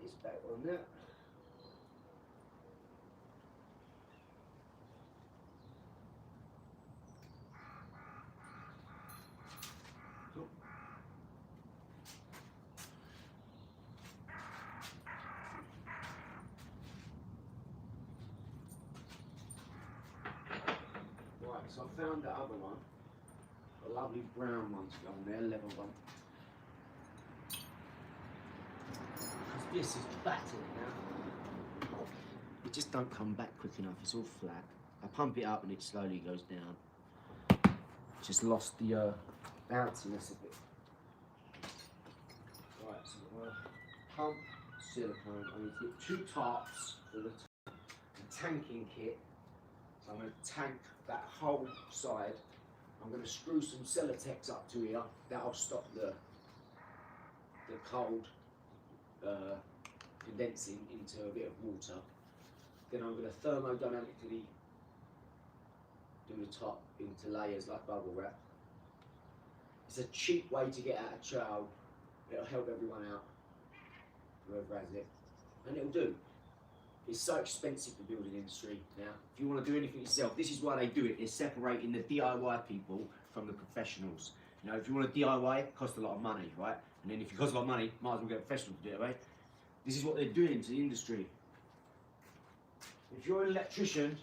this back on there. Right, so I found the other one. A lovely brown one to go on there, level one. Because this is battered now. It just don't come back quick enough, it's all flat. I pump it up and it slowly goes down. Just lost the bounciness of it. Right, so I'm going to pump silicone. I need to get 2 tarps for the tanking kit. So I'm going to tank that whole side. I'm going to screw some Celotex up to here. That'll stop the cold condensing into a bit of water. Then I'm going to thermodynamically do the top into layers like bubble wrap. It's a cheap way to get out of chow. It'll help everyone out, whoever has it, and it'll do. It's so expensive the building industry now. If you want to do anything yourself, this is why they do it. They're separating the DIY people from the professionals. You know, if you want to DIY, it costs a lot of money, right? And then if it costs a lot of money, might as well get a professional to do it, right? This is what they're doing to the industry. If you're an electrician,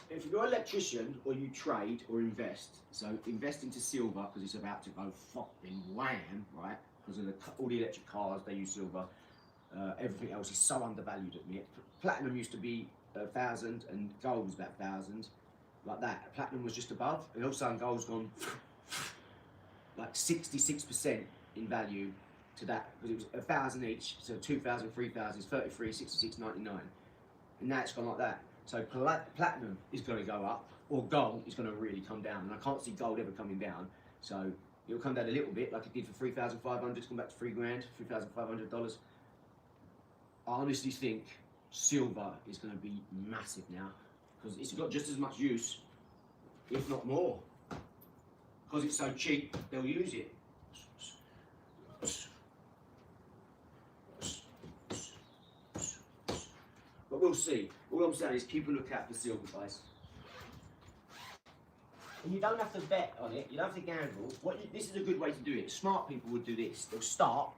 if you're an electrician or you trade or invest, so invest into silver because it's about to go fucking wham, right? Because of all the electric cars, they use silver. Everything else is so undervalued at the minute. Platinum used to be 1,000 and gold was about 1,000, like that. Platinum was just above, and all of a sudden gold's gone like 66% in value to that, because it was 1,000 each, so 2,000, 3,000 is 33, 66.99, and now it's gone like that. So platinum is going to go up, or gold is going to really come down, and I can't see gold ever coming down. So it'll come down a little bit, like it did for 3,500. It's come back to $3,000, $3,500. I honestly think silver is going to be massive now, because it's got just as much use, if not more. Because it's so cheap, they'll use it. But we'll see. All I'm saying is keep a lookout for silver, guys. And you don't have to bet on it. You don't have to gamble. This is a good way to do it. Smart people would do this. They'll start,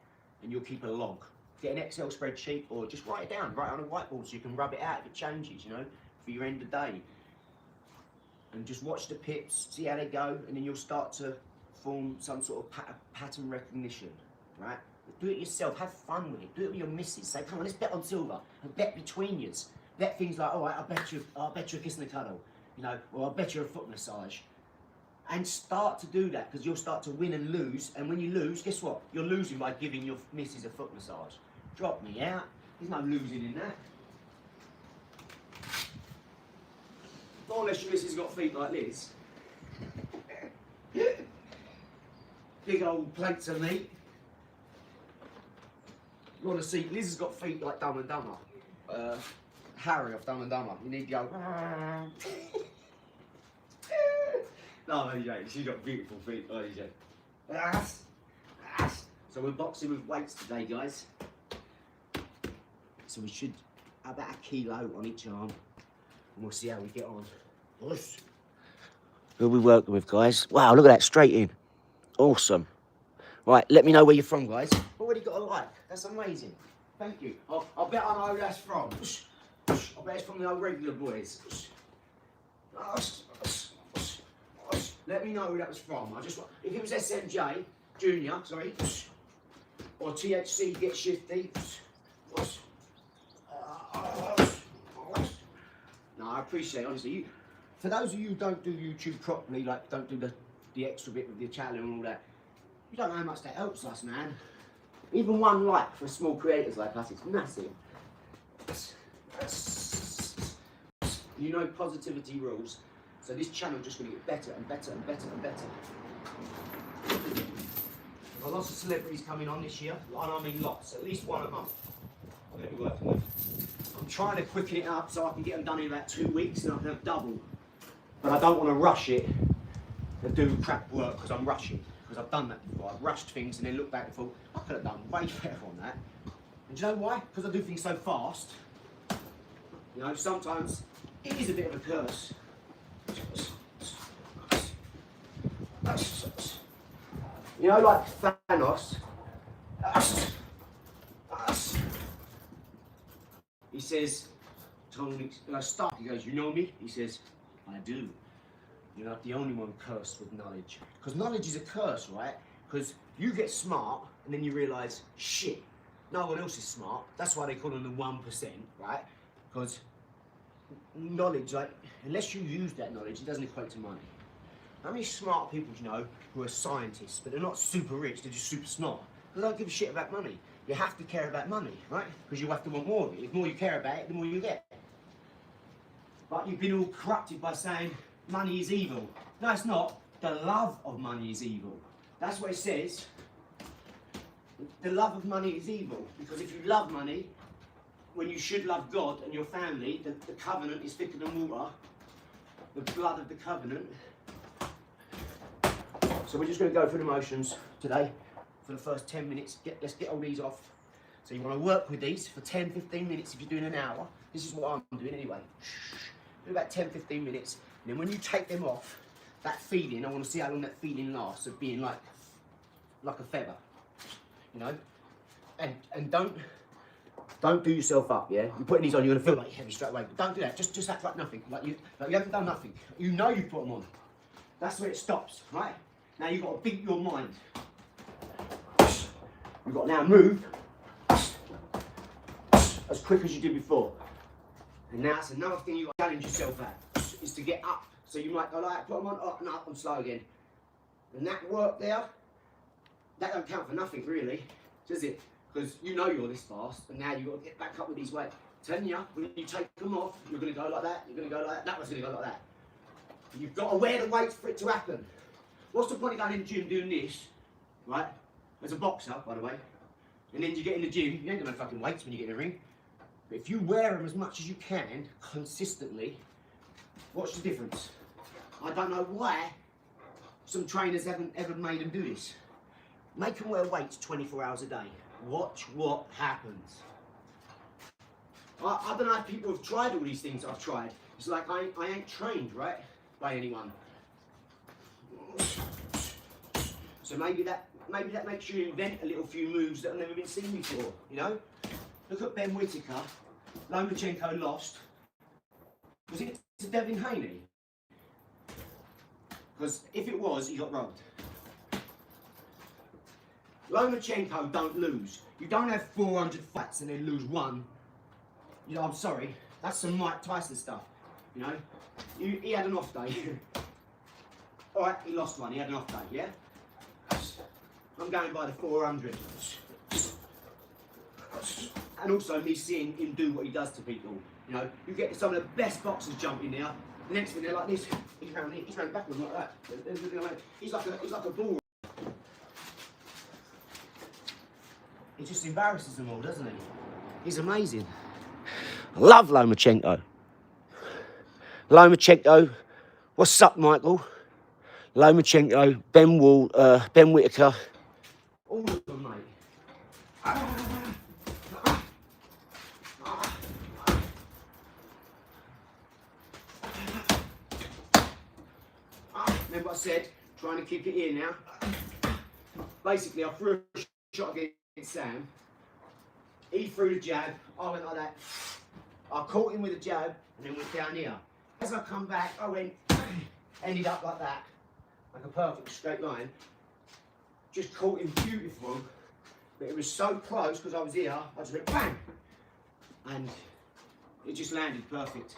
and you'll keep a log. Get an Excel spreadsheet, or just write it down, write it on a whiteboard so you can rub it out if it changes, you know, for your end of day. And just watch the pips, see how they go, and then you'll start to form some sort of pattern recognition, right? But do it yourself, have fun with it, do it with your missus. Say, come on, let's bet on silver, and bet between yous. Bet things like, all right, I'll bet you a kiss and a cuddle, you know, or I'll bet you a foot massage. And start to do that, because you'll start to win and lose, and when you lose, guess what? You're losing by giving your missus a foot massage. Drop me out. There's no losing in that. Not unless your missus has got feet like this. Big old plates of meat. You want to see, Liz has got feet like Dumb and Dumber. Harry of Dumb and Dumber. You need to go. No, you don't. She's got beautiful feet. Oh, you don't. So we're boxing with weights today, guys. So we should have about 1 kilo on each arm, and we'll see how we get on. Who are we working with, guys? Wow, look at that, straight in. Awesome. Right, let me know where you're from, guys. Already got a like. That's amazing. Thank you. I bet I know who that's from. I bet it's from the old regular boys. Let me know who that was from. If it was SMJ, Junior, sorry, or THC, Get Shifty. No, I appreciate it, honestly. For those of you who don't do YouTube properly, like don't do the extra bit with the channel and all that, you don't know how much that helps us, man. Even 1 like for small creators like us, it's massive. You know positivity rules, so this channel is just going to get better and better and better and better. I've got lots of celebrities coming on this year, and I mean lots, at least 1 a month. I'm going to be working with. I'm trying to quicken it up so I can get them done in about 2 weeks and I can have double. But I don't want to rush it and do crap work because I'm rushing. Because I've done that before. I've rushed things and then looked back and thought, I could have done way better on that. And do you know why? Because I do things so fast. You know, sometimes it is a bit of a curse. You know, like Thanos. He says, Tony, Stark, he goes, you know me? He says, I do. You're not the only one cursed with knowledge. Because knowledge is a curse, right? Because you get smart and then you realise, shit, no one else is smart. That's why they call them the 1%, right? Because knowledge, like, unless you use that knowledge, it doesn't equate to money. How many smart people do you know who are scientists, but they're not super rich, they're just super smart? They don't give a shit about money. You have to care about money, right? Because you have to want more of it. The more you care about it, the more you get. But you've been all corrupted by saying money is evil. No, it's not. The love of money is evil. That's what it says. The love of money is evil. Because if you love money, when you should love God and your family, the covenant is thicker than water. The blood of the covenant. So we're just going to go through the motions today for the first 10 minutes. Let's get all these off. So you want to work with these for 10, 15 minutes if you're doing an hour. This is what I'm doing anyway. Do about 10, 15 minutes. And then when you take them off, that feeling, I want to see how long that feeling lasts of being like a feather. You know? And don't do yourself up, yeah? You're putting these on, you're going to feel like you're heavy straight away. But don't do that. Just act like nothing. Like you haven't done nothing. You know you've put them on. That's where it stops, right? Now you've got to beat your mind. You've got to now move as quick as you did before. And now it's another thing you've got to challenge yourself at, is to get up. So you might go like, put them on, up and up and slow again. And that work there, that don't count for nothing really, does it? Because you know you're this fast, and now you've got to get back up with these weights. I'm telling you, when you take them off, you're going to go like that, you're going to go like that, that one's going to go like that. You've got to wear the weights for it to happen. What's the point of going in the gym doing this, right? As a boxer, by the way. And then you get in the gym, you ain't got no fucking weights when you get in the ring. But if you wear them as much as you can, consistently, what's the difference? I don't know why some trainers haven't ever made them do this. Make them wear weights 24 hours a day. Watch what happens. I don't know if people have tried all these things I've tried. It's like I ain't trained, right, by anyone. So maybe that makes you invent a little few moves that have never been seen before, you know? Look at Ben Whittaker. Lomachenko lost. Was it to Devin Haney? Because if it was, he got robbed. Lomachenko don't lose. You don't have 400 fights and then lose one. You know, I'm sorry. That's some Mike Tyson stuff, you know? He had an off day. Alright, he lost one, he had an off day, yeah? I'm going by the 400. And also me seeing him do what he does to people. You know, you get some of the best boxers jumping there. The next thing they're like this. He's running backwards like that. He's like a bull. He just embarrasses them all, doesn't he? He's amazing. I love Lomachenko. Lomachenko. What's up, Michael? Lomachenko, Ben Whittaker. All of them, mate. Remember what I said? Trying to keep it here now. Basically, I threw a shot against Sam. He threw the jab. I went like that. I caught him with a jab and then went down here. As I come back, I went, ended up like that. Like a perfect straight line. Just caught him beautiful. But it was so close because I was here, I just went bang! And it just landed perfect.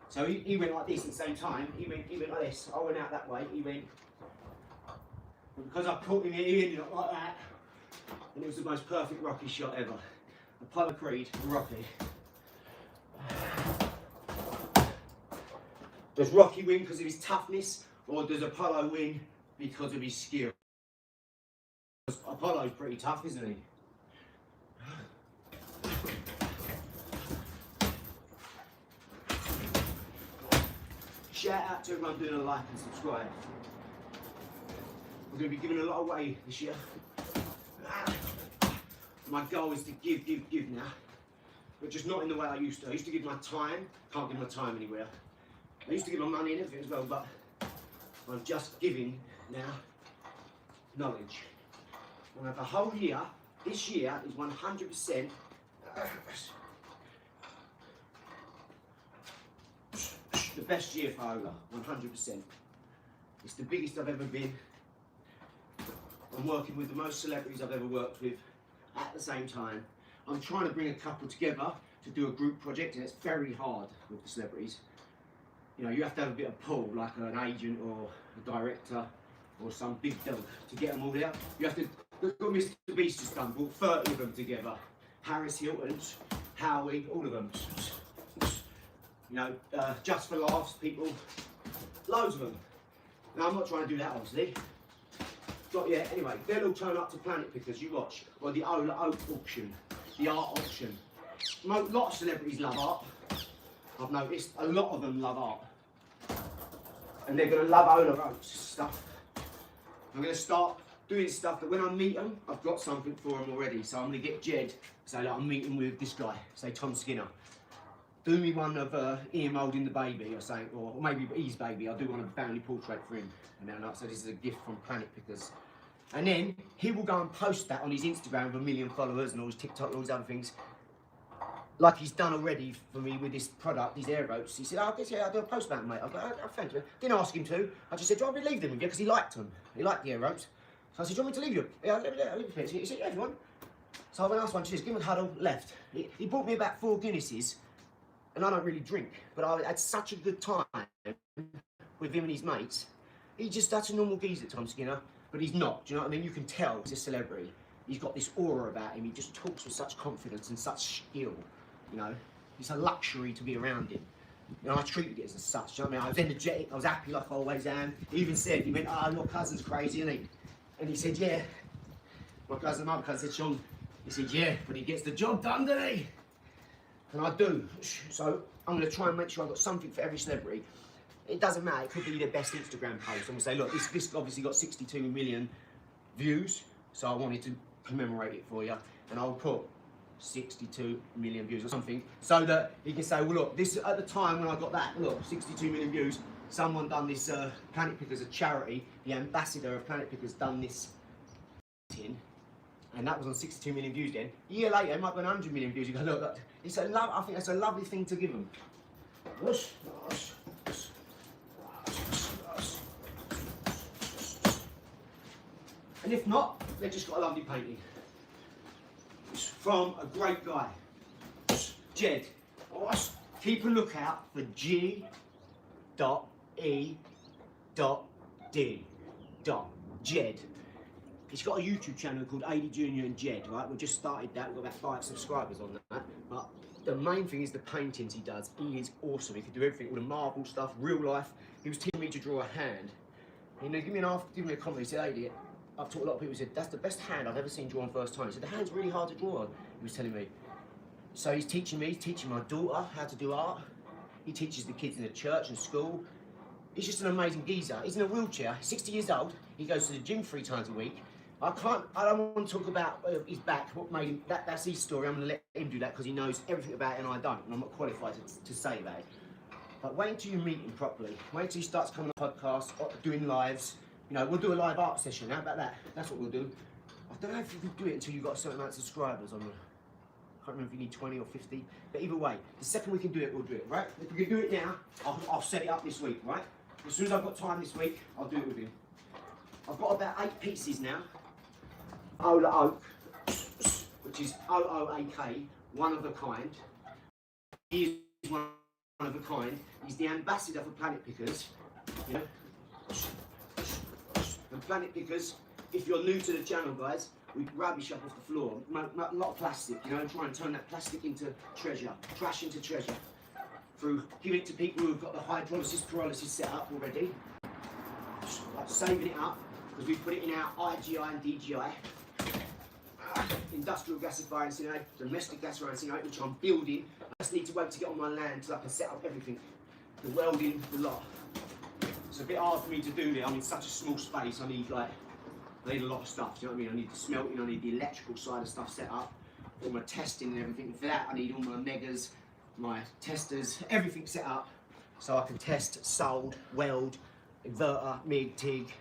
So he went like this at the same time. He went like this. I went out that way. He went. But because I caught him here, he ended up like that. And it was the most perfect Rocky shot ever. Apollo Creed and Rocky. Does Rocky win because of his toughness, or does Apollo win because of his skill? Apollo's pretty tough, isn't he? Shout out to everyone doing a like and subscribe. We're going to be giving a lot away this year. My goal is to give now, but just not in the way I used to. I used to give my time, can't give my time anywhere. I used to give my money and everything as well, but I'm just giving now knowledge. And the whole year, this year is 100% the best year for Ola, 100%. It's the biggest I've ever been. I'm working with the most celebrities I've ever worked with at the same time. I'm trying to bring a couple together to do a group project, and it's very hard with the celebrities. You know, you have to have a bit of pull, like an agent or a director or some big dog to get them all there. You have to, look what Mr. Beast has done, brought 30 of them together. Paris Hilton, Howie, all of them. You know, Just for Laughs, people, loads of them. Now, I'm not trying to do that, obviously. Not yet. Anyway, they'll all turn up to Planet Pickers, you watch. Or the Ola Oak auction, the art auction. A lot of celebrities love art. I've noticed a lot of them love art. And they're going to love Ola Oak's stuff. I'm going to start doing stuff that when I meet them, I've got something for them already. So I'm going to get Jed, say like I'm meeting with this guy, say Tom Skinner. Do me one of Ian moulding the baby or something, or maybe his baby. I'll do one of a family portrait for him. And then so this is a gift from Planet Pickers. And then he will go and post that on his Instagram with 1 million followers and all his TikTok and all his other things. Like he's done already for me with this product, these airboats. He said, oh, yeah, I'll do a post about them, mate. I go, oh, thank you. Didn't ask him to. I just said, do you want me to leave them with you? Because he liked them. He liked the airboats. So I said, do you want me to leave you? Yeah, I'll leave it. He said, yeah, everyone. So I went and asked one, just give him a huddle, left. He bought me about 4 Guinnesses, and I don't really drink, but I had such a good time with him and his mates. He's just such a normal geezer, Tom Skinner, but he's not. Do you know what I mean? You can tell he's a celebrity. He's got this aura about him. He just talks with such confidence and such skill. You know, it's a luxury to be around him. You know, I treated it as such. You know what I mean? I was energetic. I was happy like I always am. He even said, he went, "Oh, your cousin's crazy, isn't he?" And he said, "Yeah." My other cousin said, "Sean," he said, "Yeah, but he gets the job done, doesn't he?" And I do. So I'm going to try and make sure I've got something for every celebrity. It doesn't matter. It could be their best Instagram post. I'm going to say, look, this obviously got 62 million views, so I wanted to commemorate it for you. And I'll put 62 million views or something, so that you can say, well, look, this at the time when I got that, look, 62 million views, someone done this, Planet Pickers, a charity, the ambassador of Planet Pickers done this tin, and that was on 62 million views then. A year later, it might be 100 million views. You go, look, it's a I think that's a lovely thing to give them. And if not, they've just got a lovely painting. It's from a great guy, Jed. Keep a lookout for G.E.D. Jed. He's got a YouTube channel called AD Junior and Jed, right? We've just started that. We've got about 5 subscribers on that. But the main thing is the paintings he does. He is awesome. He can do everything, all the marble stuff, real life. He was teaching me to draw a hand. You know, give me a comment. He said, "Hey, I've taught a lot of people." He said, "That's the best hand I've ever seen drawn first time." He said, "The hand's really hard to draw on." He was telling me. So he's teaching me, he's teaching my daughter how to do art. He teaches the kids in the church and school. He's just an amazing geezer. He's in a wheelchair, 60 years old. He goes to the gym 3 times a week. I don't want to talk about his back, what made him, that's his story. I'm going to let him do that because he knows everything about it and I don't, and I'm not qualified to say that. But wait until you meet him properly. Wait until he starts coming on podcasts, doing lives. You know, we'll do a live art session. How about that? That's what we'll do. I don't know if you can do it until you've got a certain amount of subscribers on the, I can't remember if you need 20 or 50, but either way, the second we can do it, we'll do it, right? If we can do it now, I'll set it up this week, right? As soon as I've got time this week, I'll do it with him. I've got about 8 pieces now. Ola Oak, which is OOAK, one of a kind. He is one of a kind. He's the ambassador for Planet Pickers. You know? And Planet Pickers, if you're new to the channel, guys, we rubbish up off the floor. A lot of plastic, you know, and try and turn that plastic into treasure, trash into treasure. Through giving it to people who've got the hydrolysis, pyrolysis set up already. Like saving it up, because we put it in our IGI and DGI. Industrial gasifier incinerator, domestic gasifier incinerator, which I'm building. I just need to wait to get on my land so I can set up everything. The welding, the lot. It's a bit hard for me to do there. I'm in such a small space. I need like I need a lot of stuff, do you know what I mean? I need the smelting, I need the electrical side of stuff set up, all my testing and everything. For that, I need all my megas, my testers, everything set up so I can test, sold, weld, inverter, MIG, TIG.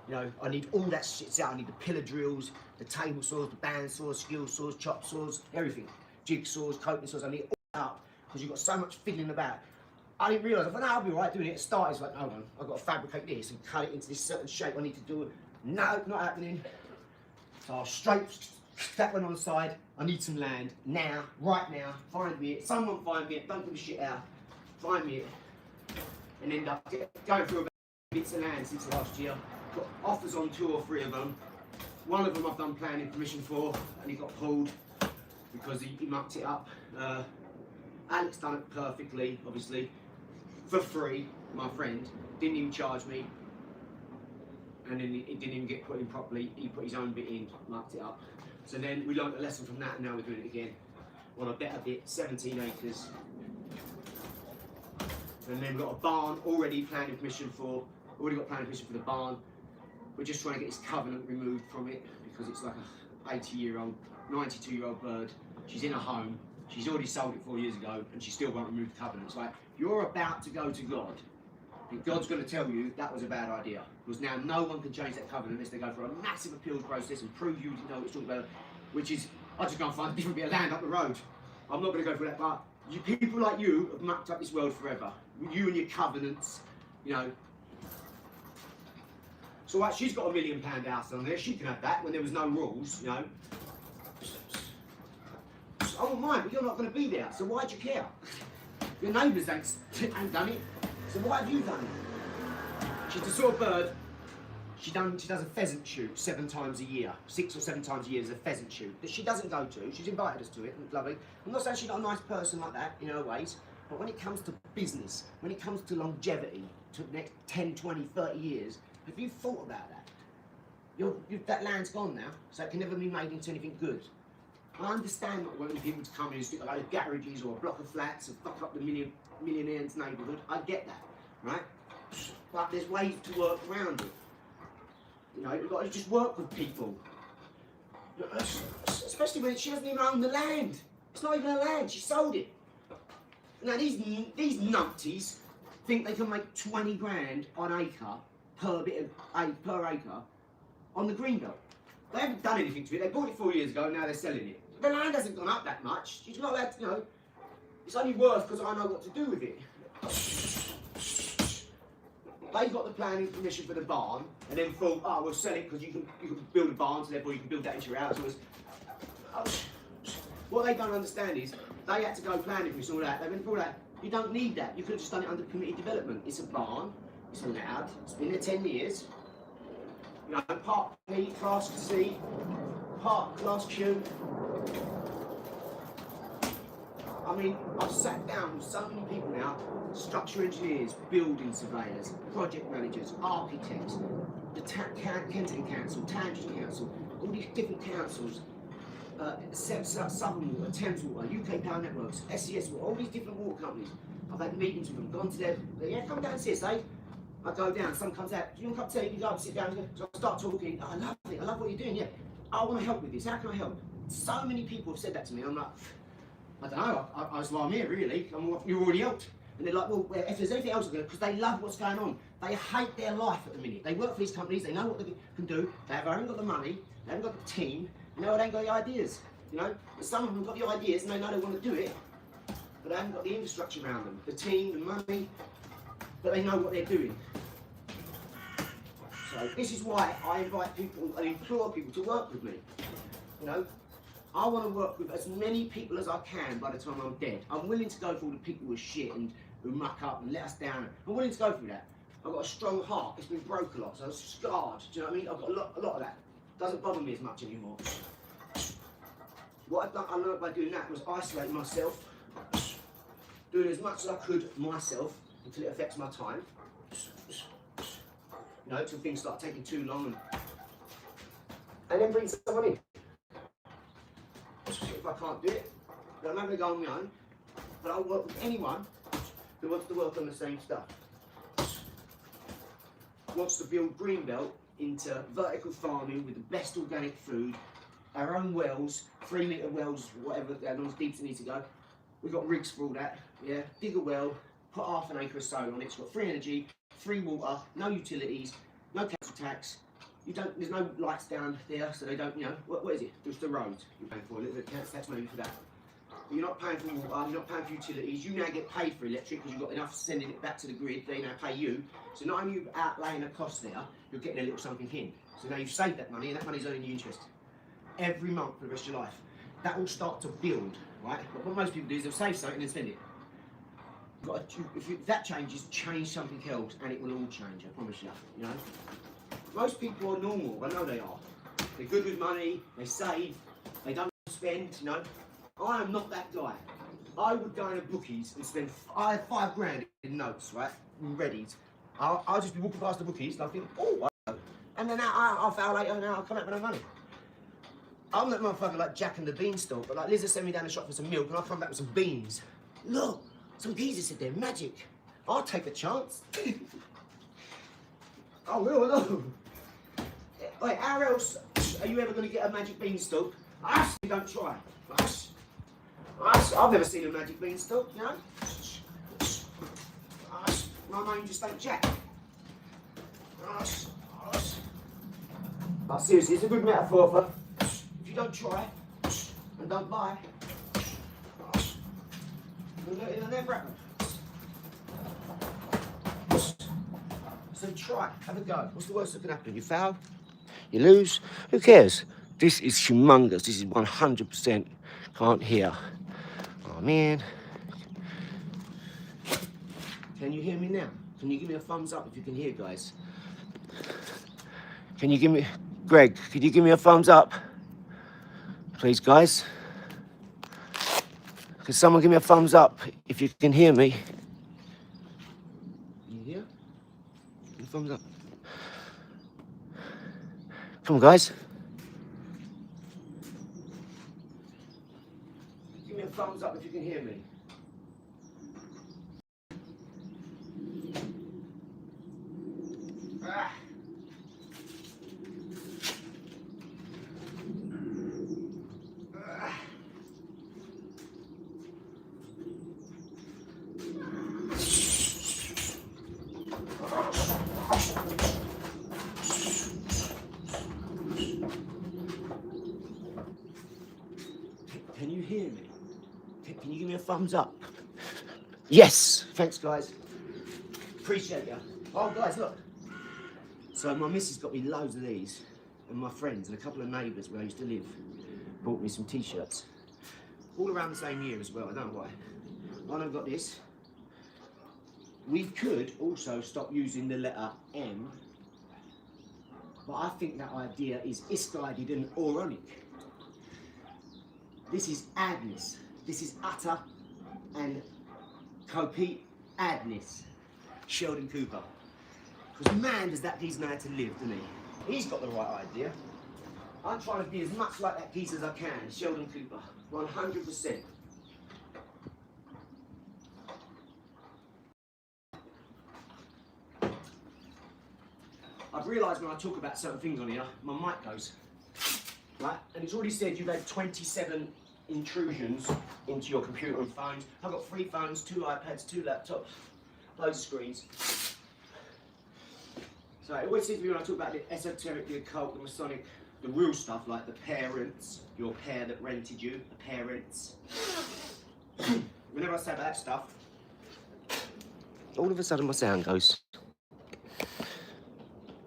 You know, I need all that shit set up. I need the pillar drills, the table saws, the band saws, skill saws, chop saws, everything. Jigsaws, coating saws, I need all that up because you've got so much fiddling about. I didn't realise, I thought, no, I'll be all right doing it. At the start, it's like, hold on, I've got to fabricate this and cut it into this certain shape I need to do. No, not happening. So I'll straight that one on the side. I need some land now, right now. Find me it. Someone find me it. Don't give a shit out. Find me it. And end up going through about bits of land since last year. Got offers on 2 or 3 of them. One of them I've done planning permission for, and he got pulled because he mucked it up. Alex done it perfectly, obviously, for free. My friend didn't even charge me. And then it didn't even get put in properly. He put his own bit in, marked it up. So then we learned a lesson from that, and now we're doing it again on a better bit, 17 acres. And then we've got a barn already planning permission for. Already got planning permission for the barn. We're just trying to get this covenant removed from it because it's like a 80-year-old, 92-year-old bird. She's in a home. She's already sold it 4 years ago, and she still won't remove the covenant. It's like, you're about to go to God. And God's going to tell you that was a bad idea. Because now no one can change that covenant unless they go through a massive appeals process and prove you didn't know what you're talking about. Which is, I just go and find a different bit of land up the road. I'm not going to go through that, but people like you have mucked up this world forever. You and your covenants, you know. So like, she's got £1 million house on there. She can have that when there was no rules, you know. I won't mind, but you're not going to be there. So why do you care? Your neighbours ain't done it. So why have you done it? She's the sort of bird, she does a pheasant shoot 7 times a year. 6 or 7 times a year is a pheasant shoot that she doesn't go to. She's invited us to it, and it's lovely. I'm not saying she's not a nice person like that in her ways, but when it comes to business, when it comes to longevity, to the next 10, 20, 30 years, have you thought about that? That land's gone now, so it can never be made into anything good. I understand not wanting people to come in and stick a load of garages or a block of flats and fuck up the millionaire's neighbourhood. I get that, right? But there's ways to work around it. You know, you've got to just work with people. Especially when she doesn't even own the land. It's not even her land, she sold it. Now these numpties think they can make 20 grand an acre per acre on the greenbelt. They haven't done anything to it. They bought it 4 years ago and now they're selling it. The land hasn't gone up that much. She's not allowed to, you know, it's only worth because I know what to do with it. They got the planning permission for the barn and then thought, oh, we'll sell it because you can build a barn, so therefore you can build that into your house. What they don't understand is they had to go planning permission, all that. They went for all that. You don't need that. You could have just done it under community development. It's a barn. It's allowed. It's been there 10 years. You know, Part P, Class C, Part Class Q. I mean, I've sat down with so many people now, structural engineers, building surveyors, project managers, architects, the Kensington Council, Tangent Council, all these different councils, Southern Water, Thames Water, UK Power Networks, SES Water, all these different water companies. I've had meetings with them, gone to them, yeah, come down and see us, eh? I go down, someone comes out, do you want a cup of tea? You go up, sit down, so I start talking, oh, I love it, I love what you're doing, yeah. I want to help with this, how can I help? So many people have said that to me, I'm like, I don't know, I was like, I'm here really, you're already helped. And they're like, well, if there's anything else, because they love what's going on. They hate their life at the minute. They work for these companies, they know what they can do, they haven't got the money, they haven't got the team, you know, they ain't got the ideas, you know. But some of them have got the ideas and they know they want to do it, but they haven't got the infrastructure around them, the team, the money, but they know what they're doing. So this is why I invite people and implore people to work with me, you know. I want to work with as many people as I can by the time I'm dead. I'm willing to go for all the people who are shit and who muck up and let us down. I'm willing to go through that. I've got a strong heart. It's been broke a lot, so I'm scarred. Do you know what I mean? I've got a lot of that. Doesn't bother me as much anymore. What I learned by doing that was isolating myself, doing as much as I could myself until it affects my time. You know, till things start taking too long, and then bring someone in. If I can't do it, then I'm not going to go on my own, but I'll work with anyone who wants to work on the same stuff. Wants to build greenbelt into vertical farming with the best organic food, our own wells, 3 litre wells, whatever, not as deep as it needs to go. We've got rigs for all that, yeah. Dig a well, put half an acre of solar on it. It's got free energy, free water, no utilities, no council tax. There's no lights down there, so they don't, what is it? Just the road. You're paying for a little bit of council tax maybe for that. But you're not paying for water, you're not paying for utilities. You now get paid for electric because you've got enough sending it back to the grid. They now pay you. So not only are you outlaying a cost there, you're getting a little something in. So now you've saved that money, and that money's earning you interest every month for the rest of your life. That will start to build, right? But what most people do is they'll save something and then spend it. If that changes, change something else, and it will all change. I promise you. Most people are normal. I know they are. They're good with money. They save. They don't spend. I am not that guy. I would go into bookies and spend. I have £5 grand in notes, right, ready. I'll just be walking past the bookies and I think, oh, and then half hour later, now I'll come out with no money. I'm that motherfucker like Jack and the Beanstalk, but like Liz will send me down the shop for some milk and I'll come back with some beans. Look, some geezers said they're magic. I'll take a chance. I will, no. Wait, how else are you ever going to get a magic beanstalk? You don't try. I've never seen a magic beanstalk, My name just ain't Jack. But seriously, it's a good metaphor for if you don't try and don't buy, it'll never happen. So try, have a go. What's the worst that can happen? You fail, you lose, who cares? This is humongous. This is 100% can't hear. Oh man. Can you hear me now? Can you give me a thumbs up if you can hear, guys? Can you give me, Greg, could you give me a thumbs up? Please, guys. Could someone give me a thumbs up if you can hear me? Can you hear? Give me a thumbs up. Come on, guys. Give me a thumbs up if you can hear me. Can you hear me? Can you give me a thumbs up? Yes! Thanks, guys. Appreciate you. Oh, guys, look. So my missus got me loads of these, and my friends and a couple of neighbours where I used to live bought me some T-shirts. All around the same year as well, I don't know why. I've got this. We could also stop using the letter M, but I think that idea is isguided and ironic. This is adness. This is utter and complete adness. Sheldon Cooper. Because man, does that geezer know how to live, doesn't he? He's got the right idea. I'm trying to be as much like that geezer as I can, Sheldon Cooper. 100%. I've realised when I talk about certain things on here, my mic goes. Right? And it's already said you've had 27 intrusions into your computer and phones. I've got 3 phones, 2 iPads, 2 laptops, loads of screens. So it always seems to me when I talk about the esoteric, the occult, the Masonic, the real stuff like the parents, your pair that rented you, the parents. Whenever I say about that stuff, all of a sudden my sound goes.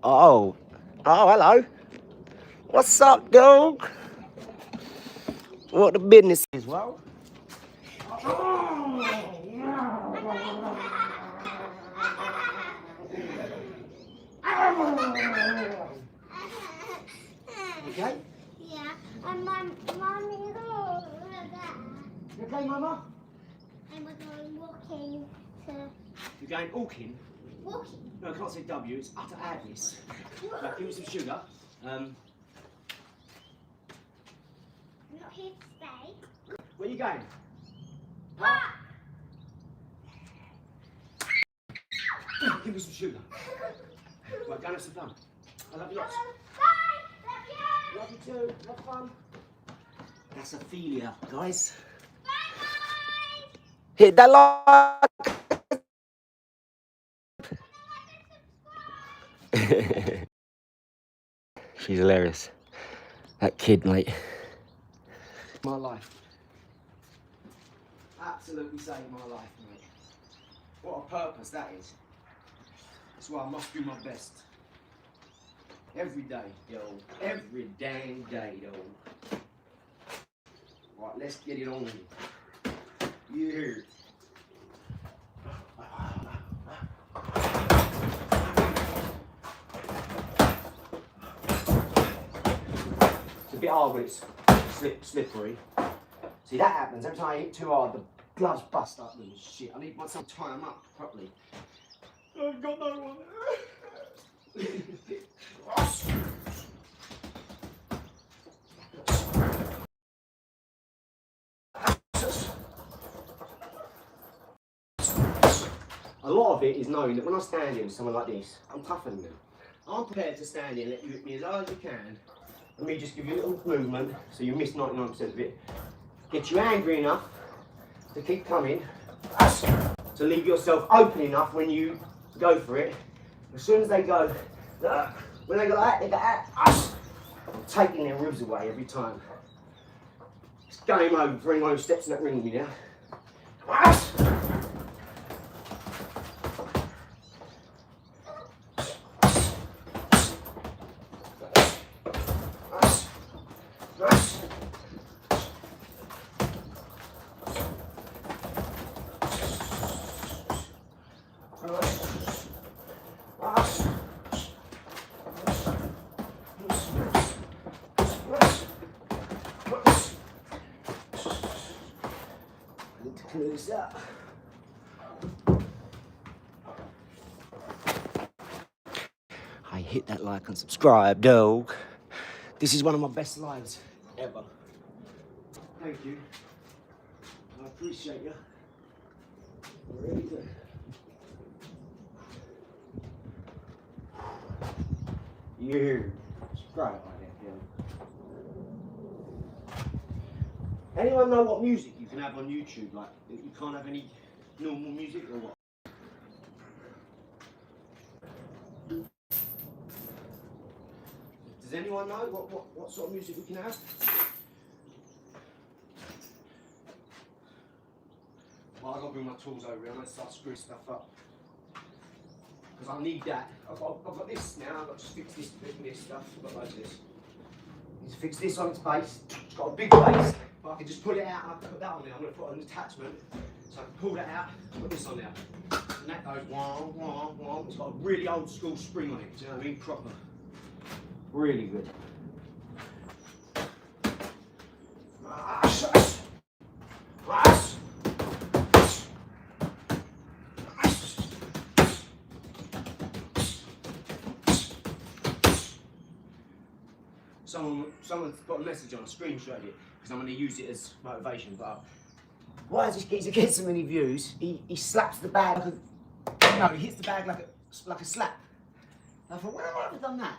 Oh, hello. What's up, dog? What the business is, well? Okay? Yeah, and my mommy is over there. You okay, Mama? And we're going walking to... You're going walking? Walking? No, I can't say W, it's utter adness. Right, give me some sugar. I'm not here to stay. Where are you going? Ah! Give me some sugar. Right, go and have some fun. I love you lots. Bye. Love you. Love you too. Have fun. That's Ophelia, guys. Bye. Hit that like. She's hilarious. That kid, mate. My life. Absolutely saved my life, mate. What a purpose that is. That's why I must do my best. Every day, yo. Every dang day, yo. Right, let's get it on. Yeah. It's a bit hard when it's slippery. See, that happens every time I hit too hard, the gloves bust up and shit. I need myself to tie them up properly. I've got no one. A lot of it is knowing that when I stand here with someone like this, I'm tougher than them. I'm prepared to stand here and let you hit me as hard as you can. Let me just give you a little movement so you miss 99% of it. Get you angry enough to keep coming, to leave yourself open enough when you go for it. As soon as they go, when they go like that, they go that. I'm taking their ribs away every time. It's game over for anyone who steps in that ring with me now. Clear this up. I hit that like and subscribe, dog. This is one of my best lives ever. Thank you. I appreciate you. I really do. Yeah. Subscribe like that, yeah. Anyone know what music you can have on YouTube? Like, you can't have any normal music or what? Does anyone know what sort of music we can have? Well, I've got to bring my tools over here. I'm going to start screwing stuff up. Because I need that. I've got this now. I've got to just fix this stuff. I've got loads of this. I need to fix this on its base. It's got a big base. But I can just pull it out and I can put that on there. I'm going to put an attachment so I can pull that out and put this on there. And that goes wah, wah, wah. It's got a really old school spring on it. Do you know what I mean? Proper. Really good. Someone's got a message on, I screenshot it because I'm going to use it as motivation. But why does this geezer get so many views? He slaps the bag like a, no, he hits the bag like a slap. And I thought, why have I ever done that?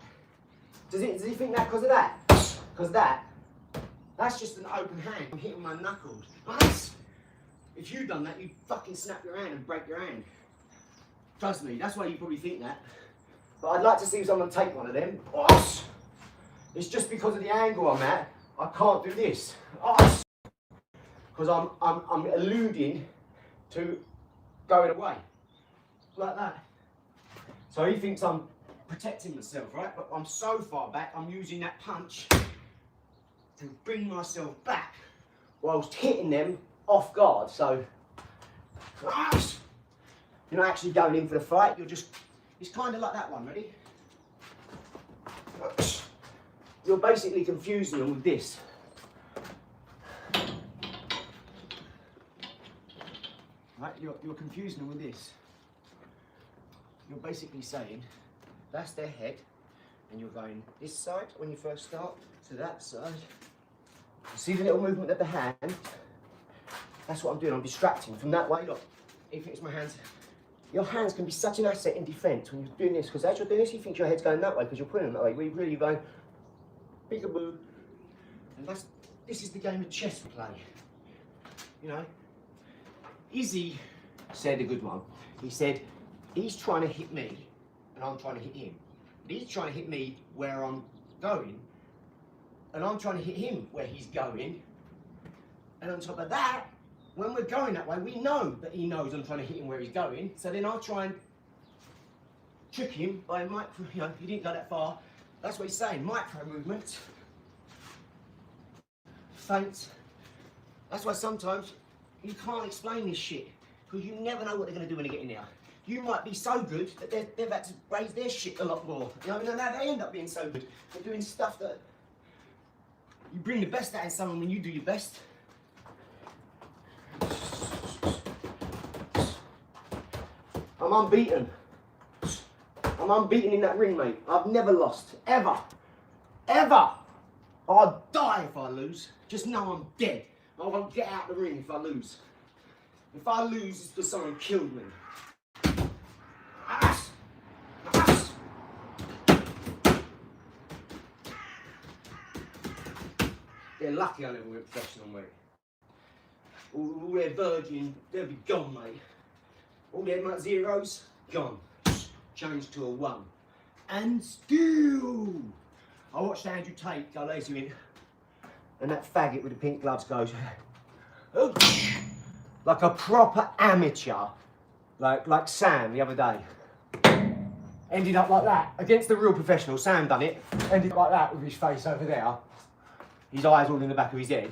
Does he think that because of that? Because that's just an open hand. I'm hitting my knuckles. Nice. If you'd done that, you'd fucking snap your hand and break your hand. Trust me, that's why you probably think that. But I'd like to see someone take one of them. It's just because of the angle I'm at, I can't do this. Because I'm alluding to going away. Like that. So he thinks I'm protecting myself, right? But I'm so far back, I'm using that punch to bring myself back whilst hitting them off guard. So you're not actually going in for the fight, you're just, it's kind of like that one, ready? You're basically confusing them with this. Right, you're confusing them with this. You're basically saying, that's their head, and you're going this side when you first start, to that side. You see the little movement of the hand? That's what I'm doing, I'm distracting from that way, look. He thinks my hands Your hands can be such an asset in defence when you're doing this, because as you're doing this, you think your head's going that way because you're putting them that way. We're really going peekaboo. And this is the game of chess we play. You know? Izzy said a good one. He said, he's trying to hit me and I'm trying to hit him. He's trying to hit me where I'm going and I'm trying to hit him where he's going. And on top of that, when we're going that way, we know that he knows I'm trying to hit him where he's going. So then I'll try and trick him by micro, you know, he didn't go that far. That's what he's saying, micro movements. Feints. That's why sometimes you can't explain this shit, because you never know what they're going to do when they get in there. You might be so good that they've had to raise their shit a lot more. You know, and they end up being so good. They're doing stuff that you bring the best out in someone when you do your best. I'm unbeaten. I'm unbeaten in that ring, mate. I've never lost. Ever. Ever. I'd die if I lose. Just know I'm dead. I won't get out the ring if I lose. If I lose, it's because someone killed me. Ass. Ass. They're lucky I never went professional, mate. All their virgin, they'll be gone, mate. All their zeros, gone. Changed to a 1. And still, I watched Andrew Tate go lazy in, and that faggot with the pink gloves goes, like a proper amateur, like Sam the other day. Ended up like that, against the real professional. Sam done it, ended up like that with his face over there, his eyes all in the back of his head.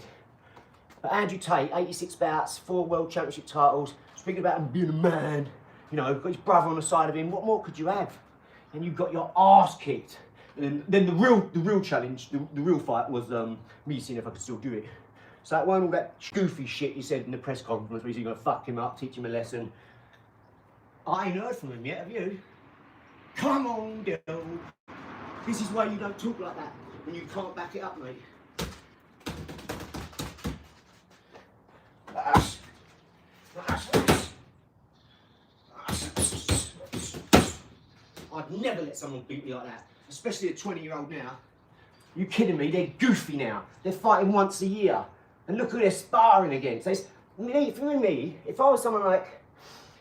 But Andrew Tate, 86 bouts, 4 world championship titles, speaking about him being a man, you know, got his brother on the side of him, what more could you have? And you got your arse kicked. And then the real challenge, the real fight was me seeing if I could still do it. So it weren't all that goofy shit he said in the press conference where he's going to fuck him up, teach him a lesson. I ain't heard from him yet, have you? Come on, girl. This is why you don't talk like that, when you can't back it up, mate. I'd never let someone beat me like that, especially a 20-year-old now. You kidding me? They're goofy now. They're fighting once a year. And look who they're sparring against. For me, if I was someone like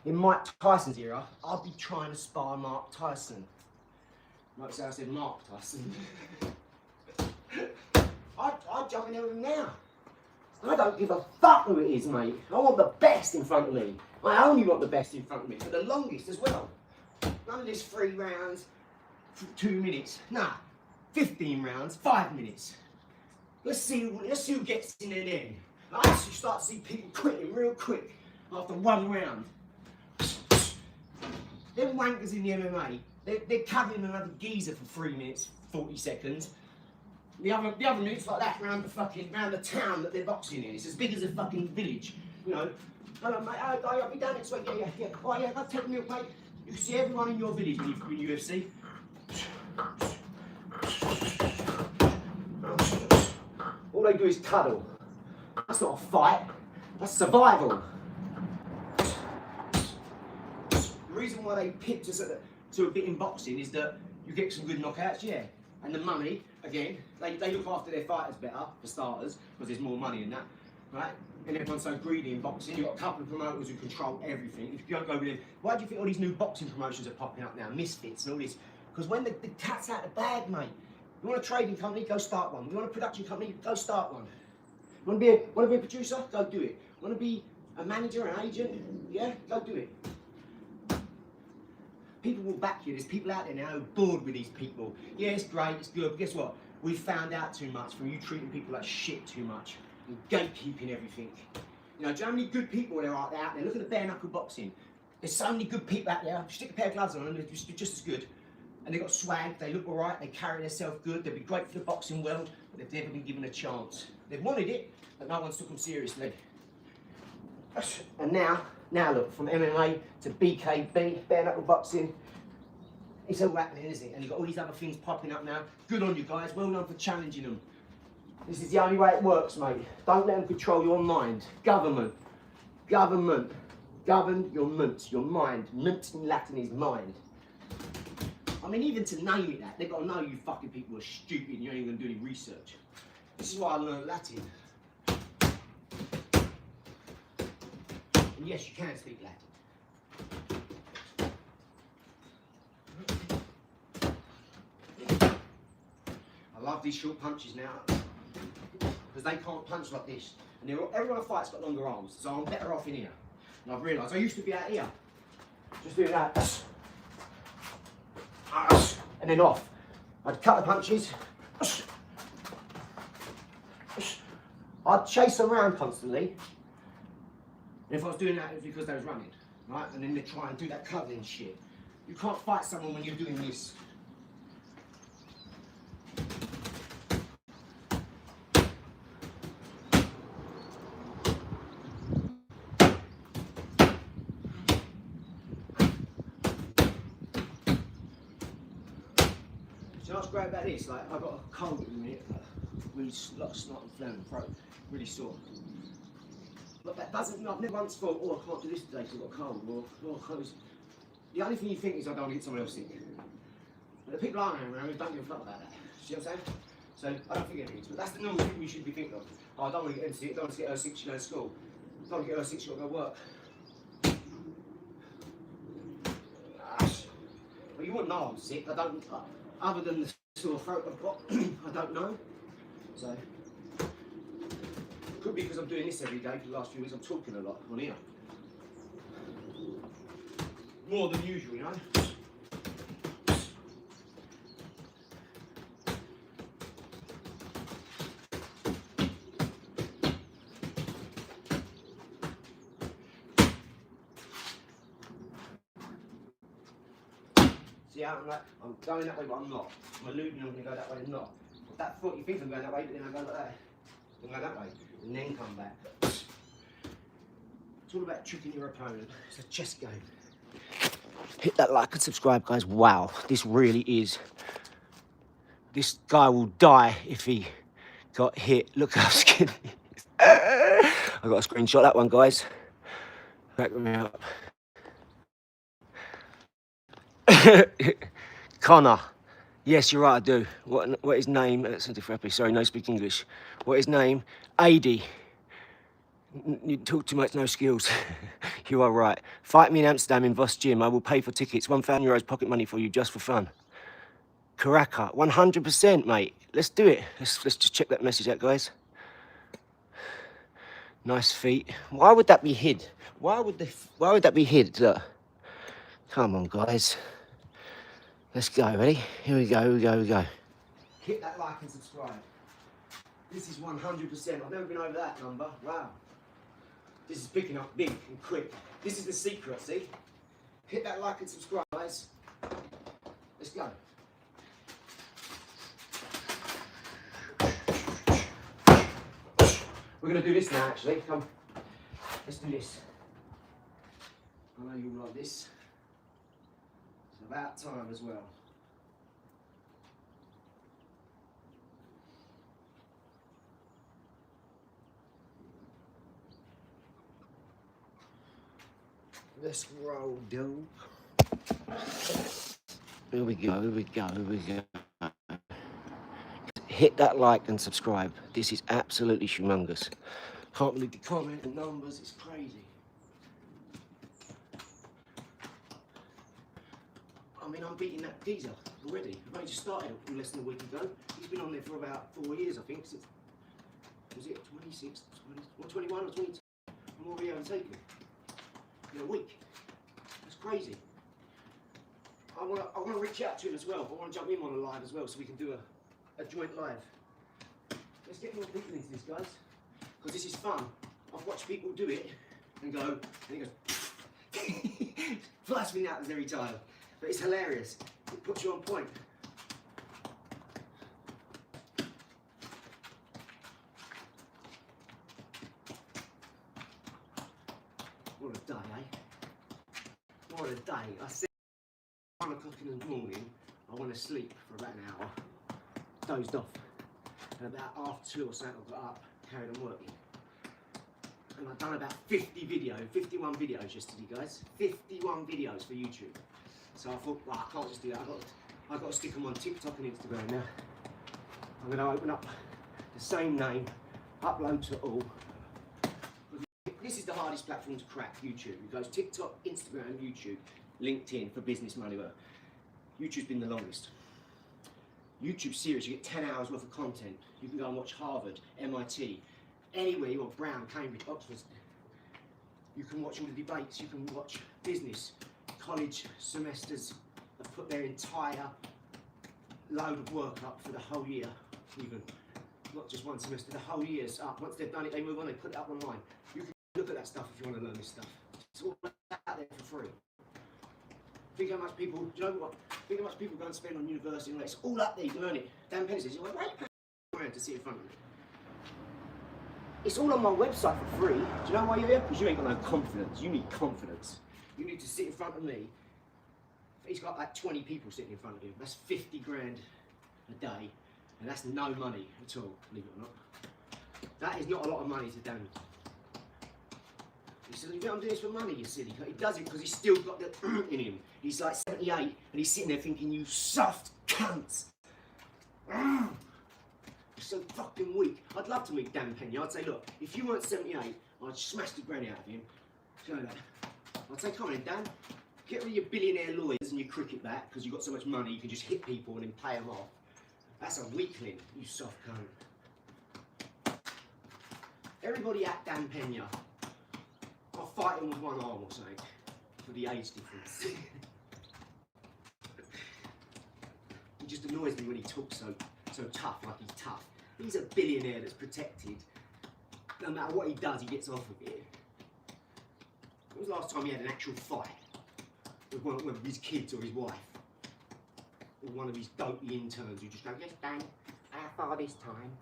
in Mike Tyson's era, I'd be trying to spar Mark Tyson. Like I said Mark Tyson. I'd jump in there with him now. I don't give a fuck who it is, mate. I want the best in front of me. I only want the best in front of me, for the longest as well. None of this 3 rounds, 2 minutes. Nah, 15 rounds, 5 minutes. Let's see who gets in there then. I actually start to see people quitting real quick after 1 round. Them wankers in the MMA, they're covering another geezer for 3 minutes, 40 seconds. The other minutes like that round the town that they're boxing in. It's as big as a fucking village, you know. Hello, mate. I'll be down next week. Yeah. Oh yeah, I'll take milk, mate. You can see everyone in your village when you UFC. All they do is cuddle. That's not a fight. That's survival. The reason why they picked us to a bit in boxing is that you get some good knockouts, yeah. And the money, again, they look after their fighters better, for starters, because there's more money in that, right? And everyone's so greedy in boxing. You've got a couple of promoters who control everything. If you don't go with them, why do you think all these new boxing promotions are popping up now? Misfits and all this. Because when the cat's out of the bag, mate. You want a trading company, go start one. You want a production company, go start one. You want to be a producer, go do it. Want to be a manager, an agent, yeah, go do it. People will back you. There's people out there now who are bored with these people. Yeah, it's great, it's good, but guess what? We've found out too much from you treating people like shit too much and gatekeeping everything. You know, do you know how many good people there are out there? Look at the bare knuckle boxing. There's so many good people out there. Stick a pair of gloves on them, they're just as good. And they've got swag, they look all right, they carry themselves good, they'd be great for the boxing world, but they've never been given a chance. They've wanted it, but no one's took them seriously. And now look, from MMA to BKB, bare knuckle boxing, it's all happening, isn't it? And you've got all these other things popping up now. Good on you guys, well done for challenging them. This is the only way it works, mate. Don't let them control your mind. Government. Govern your munt, your mind. Munt in Latin is mind. I mean, even to name it that, they've got to know you fucking people are stupid and you ain't even going to do any research. This is why I learned Latin. And yes, you can speak Latin. I love these short punches now because they can't punch like this. And everyone I fight's got longer arms, so I'm better off in here. And I've realised I used to be out here, just doing that, and then off. I'd cut the punches. I'd chase them around constantly. And if I was doing that, it was because they was running, right? And then they try and do that cuddling shit. You can't fight someone when you're doing this. So what's great about this? Like, I've got a cold at the minute, really lot of snot and phlegm and throat, really sore. But that doesn't, I've never once thought, oh, I can't do this today because I've got a cold, or oh, the only thing you think is I don't want to get someone else sick. But the people I know around me don't give a fuck about that. See what I'm saying? So I don't think anything. But that's the normal thing you should be thinking of. Oh, I don't want to get them sick, I don't want to get her sick, she goes to school. I don't want to get her sick, she got to go to work. Well, you wouldn't know I'm sick, I don't, other than the sore throat I've got, I don't know. So, could be because I'm doing this every day for the last few weeks, I'm talking a lot on here. More than usual, you know? See how I'm like, I'm going that way, but I'm not. I'm alluding I'm going to go that way and not. But that foot, you think I'm going that way, but then I go like that. I go that way, and then come back. It's all about tricking your opponent. It's a chess game. Hit that like and subscribe, guys. Wow, this really is. This guy will die if he got hit. Look how skinny he is. I got a screenshot of that one, guys. Back me up. Connor. Yes, you're right, I do. What his name? That's a different. Sorry, no speak English. What his name? AD. You talk too much, no skills. You are right. Fight me in Amsterdam in Vos Gym. I will pay for tickets. €1,000 pocket money for you just for fun. Karaka, 100%, mate. Let's do it. Let's just check that message out, guys. Nice feet. Why would that be hid? Why would that be hid? Look. Come on, guys. Let's go. Ready? Here we go. Here we go. Here we go. Hit that like and subscribe. This is 100%. I've never been over that number. Wow. This is picking up big and quick. This is the secret, see? Hit that like and subscribe, guys. Let's go. We're going to do this now, actually. Come. Let's do this. I know you all like this. It's about time as well. Let's roll, dude. Here we go, here we go, here we go. Hit that like and subscribe. This is absolutely humongous. Can't believe the comment and numbers, it's crazy. I mean, I'm beating that geezer already. I've only just started less than a week ago. He's been on there for about 4 years, I think. Since, was it 26, 20, or 21 or 22? I'm already overtaken in a week. That's crazy. I want to reach out to him as well. I want to jump in on a live as well so we can do a joint live. Let's get more people into this, guys. Because this is fun. I've watched people do it and go, and he goes, flies me out every time. But it's hilarious. It puts you on point. What a day, eh? What a day. I said 1 o'clock in the morning, I want to sleep for about an hour. Dozed off. And about 2:30 or so, I got up, carried on working. And I've done about 51 videos yesterday, guys. 51 videos for YouTube. So I thought, well, I can't just do that. I've got to stick them on TikTok and Instagram now. I'm going to open up the same name, upload to all. This is the hardest platform to crack, YouTube. It goes TikTok, Instagram, YouTube, LinkedIn for business money work. YouTube's been the longest. YouTube series, you get 10 hours worth of content. You can go and watch Harvard, MIT, anywhere you want, Brown, Cambridge, Oxford. You can watch all the debates, you can watch business, college semesters have put their entire load of work up for the whole year, even. Not just one semester, the whole year's up. Once they've done it, they move on, they put it up online. You can look at that stuff if you want to learn this stuff. It's all out there for free. Think how much people, do you know what? Think how much people go and spend on university and it's all up there, you can learn it. Dan Penny says, why are you paying around to sit in front of me? It's all on my website for free. Do you know why you're here? Because you ain't got no confidence. You need confidence. You need to sit in front of me. He's got like 20 people sitting in front of him. That's 50 grand a day. And that's no money at all, believe it or not. That is not a lot of money to Dan. He says, I'm doing this for money, you silly. He does it because he's still got the in him. He's like 78 and he's sitting there thinking, you soft cunts. You're so fucking weak. I'd love to meet Dan Penny. I'd say, look, if you weren't 78, I'd smash the granny out of him. So I'd say, come on in, Dan. Get rid of your billionaire lawyers and your cricket bat because you've got so much money you can just hit people and then pay them off. That's a weakling, you soft cunt. Everybody at Dan Pena, I'll fight him with one arm or something for the age difference. He just annoys me when he talks so tough, like he's tough. He's a billionaire that's protected. No matter what he does, he gets off with it. When was the last time he had an actual fight with one of his kids or his wife? Or one of his dopey interns who just go, yes, Dan, I thought this time.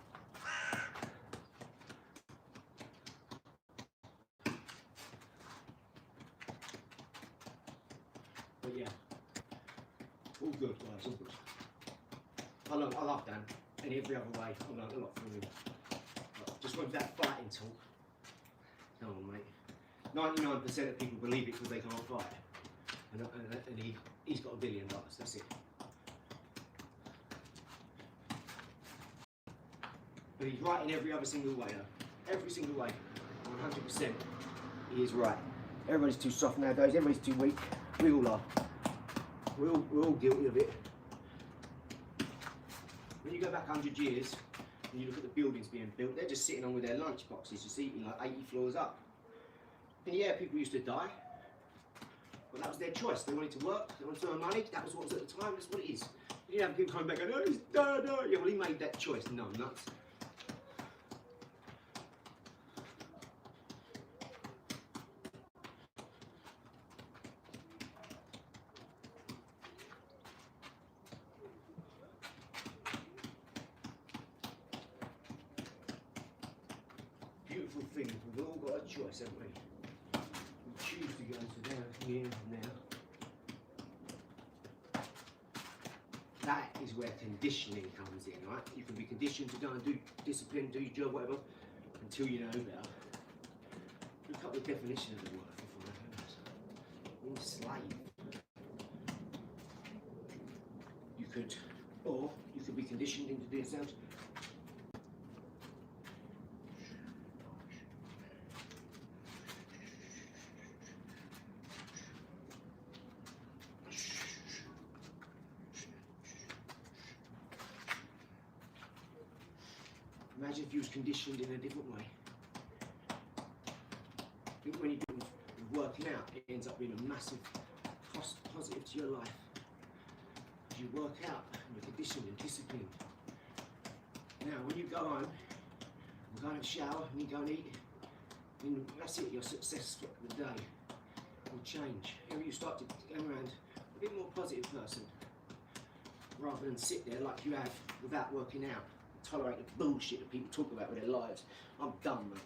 But yeah, all good, guys, all good. I love Dan, and every other way, I learned a lot from him. But just with that fighting talk, come on, mate. 99% of people believe it because they can't fight. And he's got $1 billion, that's it. But he's right in every other single way, though. Every single way. 100%. He is right. Everybody's too soft nowadays, everybody's too weak. We all are. We're all guilty of it. When you go back 100 years and you look at the buildings being built, they're just sitting on with their lunch boxes, just eating like 80 floors up. And yeah, people used to die. But that was their choice. They wanted to work, they wanted to earn money, that was what was at the time, that's what it is. You didn't have people coming back and going, oh, no. Yeah, well, he made that choice. No, nuts. Beautiful thing, we've all got a choice, haven't we? We choose to go to there, here, and now. That is where conditioning comes in, right? You can be conditioned to go and do discipline, do your job, whatever, until you know better. Look up the definition of the word for slave. You could, or you could be conditioned into doing something. Imagine if you was conditioned in a different way. I think when you do with working out, it ends up being a massive positive to your life. As you work out, you're conditioned and disciplined. Now, when you go home, and go and shower, and you go and eat, and that's it, your success for the day will change. Maybe you start to go around a bit more positive person, rather than sit there like you have without working out. Tolerate the bullshit that people talk about with their lives. I'm done, mate.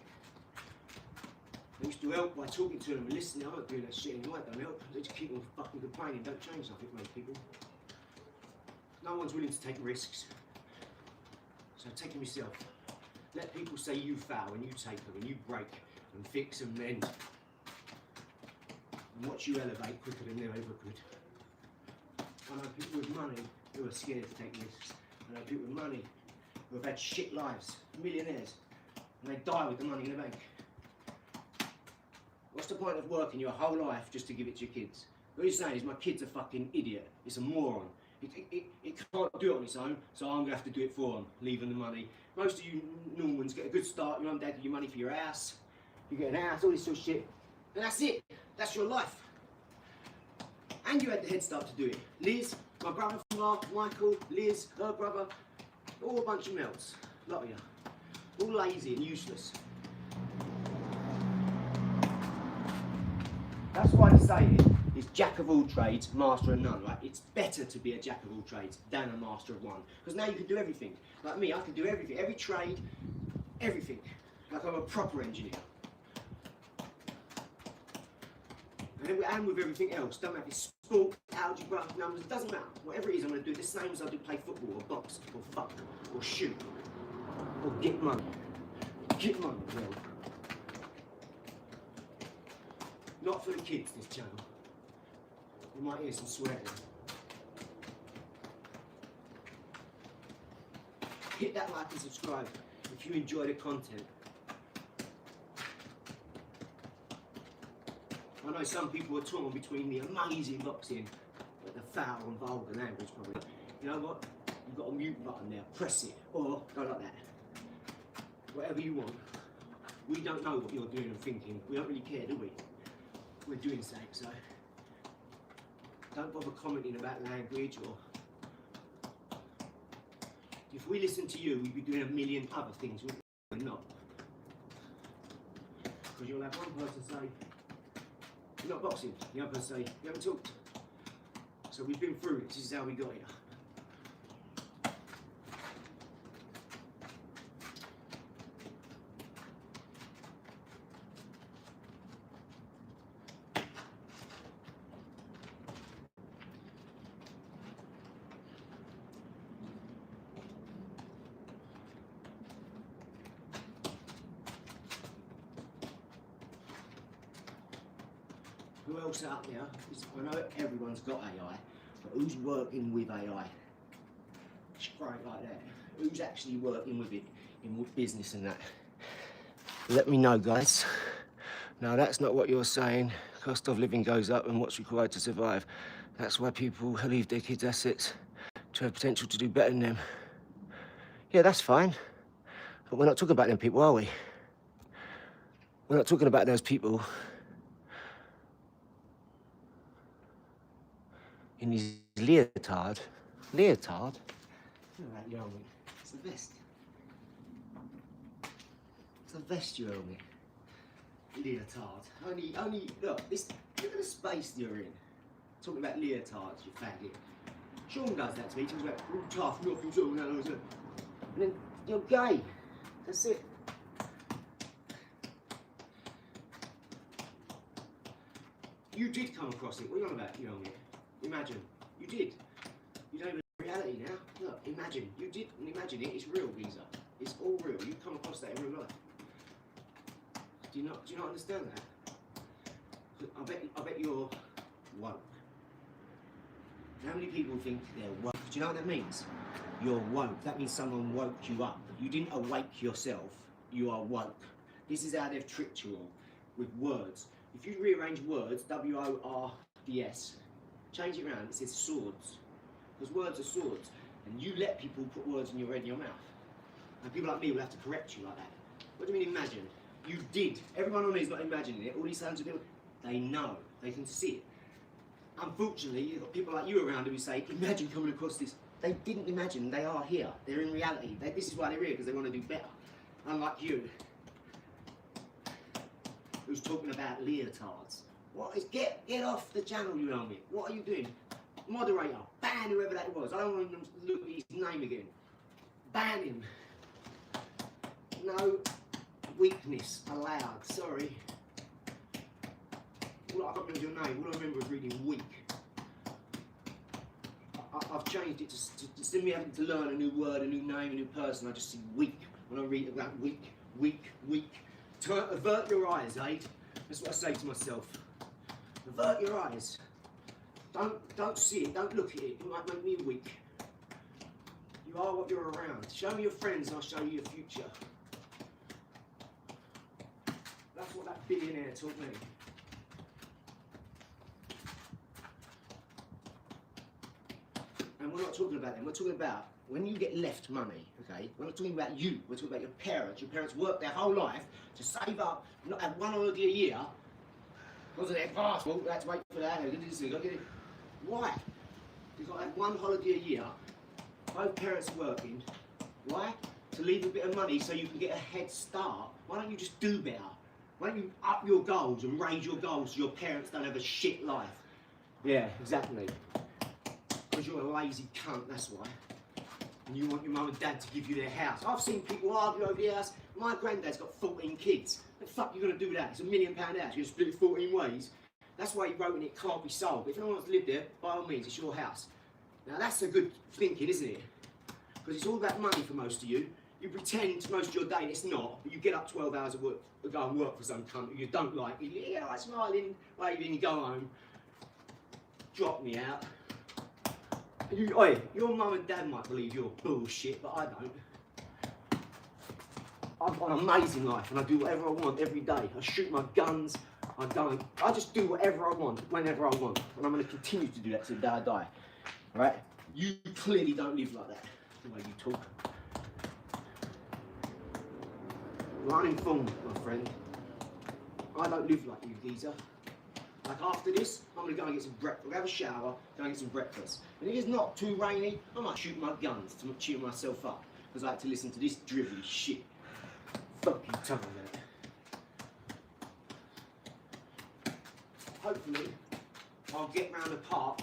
I used to help by talking to them and listening. I'm not doing that shit anymore. Don't help. They just keep on fucking complaining. Don't change nothing, mate, people. No one's willing to take risks. So take them yourself. Let people say you fail and you take them and you break and fix and mend and watch you elevate quicker than they ever could. I know people with money who are scared to take risks. I know people with money who have had shit lives, millionaires, and they die with the money in the bank. What's the point of working your whole life just to give it to your kids? What you're saying is my kid's a fucking idiot. It's a moron. It can't do it on its own, so I'm going to have to do it for them, leaving the money. Most of you Normans get a good start. Your mum and dad give you money for your house. You get an house, all this sort of shit. And that's it. That's your life. And you had the head start to do it. Liz, my brother Mark, Michael, Liz, her brother, all a bunch of melts. A lot of you. All lazy and useless. That's why the saying is jack of all trades, master of none, right? It's better to be a jack of all trades than a master of one. Because now you can do everything. Like me, I can do everything. Every trade, everything. Like I'm a proper engineer. And with everything else. Don't matter if it's sport, algebra, numbers, it doesn't matter. Whatever it is, I'm going to do the same as I do play football or box or fuck or shoot or get money. Get money, bro. Not for the kids, this channel. You might hear some swearing. Hit that like and subscribe if you enjoy the content. I know some people are torn between the amazing boxing but the foul and vulgar language probably. You know what? You've got a mute button there. Press it. Or go like that. Whatever you want. We don't know what you're doing and thinking. We don't really care, do we? We're doing something, so don't bother commenting about language or if we listen to you, we'd be doing a million other things, wouldn't we? We're not. Because you'll have one person say, you're not boxing, the other person say, you haven't talked. So we've been through it, this is how we got here. Who else out there? I know everyone's got AI, but who's working with AI? Straight like that. Who's actually working with it in business and that? Let me know, guys. No, that's not what you're saying. Cost of living goes up and what's required to survive. That's why people leave their kids' assets to have potential to do better than them. Yeah, that's fine. But we're not talking about them people, are we? We're not talking about those people in his leotard. Leotard? Look at that, you owe me. It's a vest. It's a vest you owe me. Leotard. Only, look, this, look at the space you're in. Talking about leotards, you faggot. Sean does that to me, he talks about all tough, nothing's all that, and then you're gay. That's it. You did come across it. What are you on about, you owe me? Imagine. You did. You don't even know reality now. Look, imagine. You did imagine it. It's real, Geezer. It's all real. You come across that in real life. Do you not understand that? I bet you're woke. How many people think they're woke? Do you know what that means? You're woke. That means someone woke you up. You didn't awake yourself. You are woke. This is how they've tricked you all with words. If you rearrange words, W-O-R-D-S, change it around, it says swords. Because words are swords. And you let people put words in your head and your mouth. And people like me will have to correct you like that. What do you mean imagine? You did. Everyone on here is not imagining it. All these sounds are doing, they know. They can see it. Unfortunately, you've got people like you around who say, imagine coming across this. They didn't imagine, they are here. They're in reality. This is why they're here, because they want to do better. Unlike you, who's talking about leotards. What is, get off the channel, you know me. What are you doing? Moderator, ban whoever that was. I don't want to look at his name again. Ban him. No weakness allowed, sorry. All I can't remember your name, all I remember is reading weak. I've changed it to instead of me having to learn a new word, a new name, a new person, I just see weak when I read about weak, Avert your eyes, Aid. That's what I say to myself. Avert your eyes. Don't see it, don't look at it. It might make me weak. You are what you're around. Show me your friends and I'll show you your future. That's what that billionaire taught me. And we're not talking about them, we're talking about when you get left money, okay? We're not talking about you, we're talking about your parents. Your parents worked their whole life to save up, not have one holiday a year, because of their passport, they had to wait for that, why? You've got to have one holiday a year, both parents working, why? To leave a bit of money so you can get a head start. Why don't you just do better? Why don't you up your goals and raise your goals so your parents don't have a shit life? Yeah, exactly. Because you're a lazy cunt, that's why. And you want your mum and dad to give you their house. I've seen people argue over the house. My granddad's got 14 kids. What the fuck are you going to do with that? It's £1 million house. You're going to split it 14 ways. That's why he wrote in it can't be sold. But if anyone wants to live there, by all means, it's your house. Now that's a good thinking, isn't it? Because it's all about money for most of you. You pretend most of your day it's not, but you get up 12 hours of work to go and work for some cunt who you don't like. You like smiling, waving, you go home. Drop me out. Your mum and dad might believe you're bullshit, but I don't. I've got an amazing life and I do whatever I want every day. I shoot my guns, I just do whatever I want, whenever I want. And I'm going to continue to do that till the day I die. Right? You clearly don't live like that, the way you talk. You're uninformed, my friend. I don't live like you, geezer. Like after this, I'm going to go and get some breakfast. Have a shower, go and get some breakfast. And if it's not too rainy, I might shoot my guns to cheer myself up. Because I like to listen to this drivelly shit. Fucking tongue that. Hopefully, I'll get round the park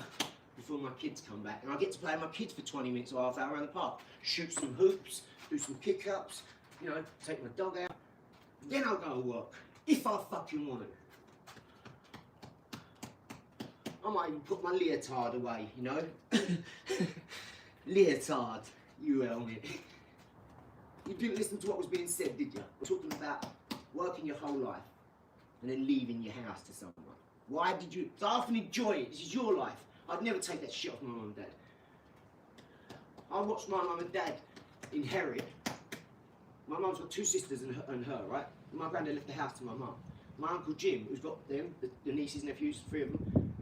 before my kids come back. And I'll get to play with my kids for 20 minutes or half hour around the park. Shoot some hoops, do some kick-ups, you know, take my dog out. Then I'll go to work. If I fucking want to. I might even put my leotard away, you know? Leotard, you helmet. You didn't listen to what was being said, did you? We're talking about working your whole life and then leaving your house to someone. Why did you? So I often enjoy it. This is your life. I'd never take that shit off my mum and dad. I watched my mum and dad inherit. My mum's got 2 sisters and her, right? My granddad left the house to my mum. My Uncle Jim, who's got them, the nieces, nephews, 3 of them,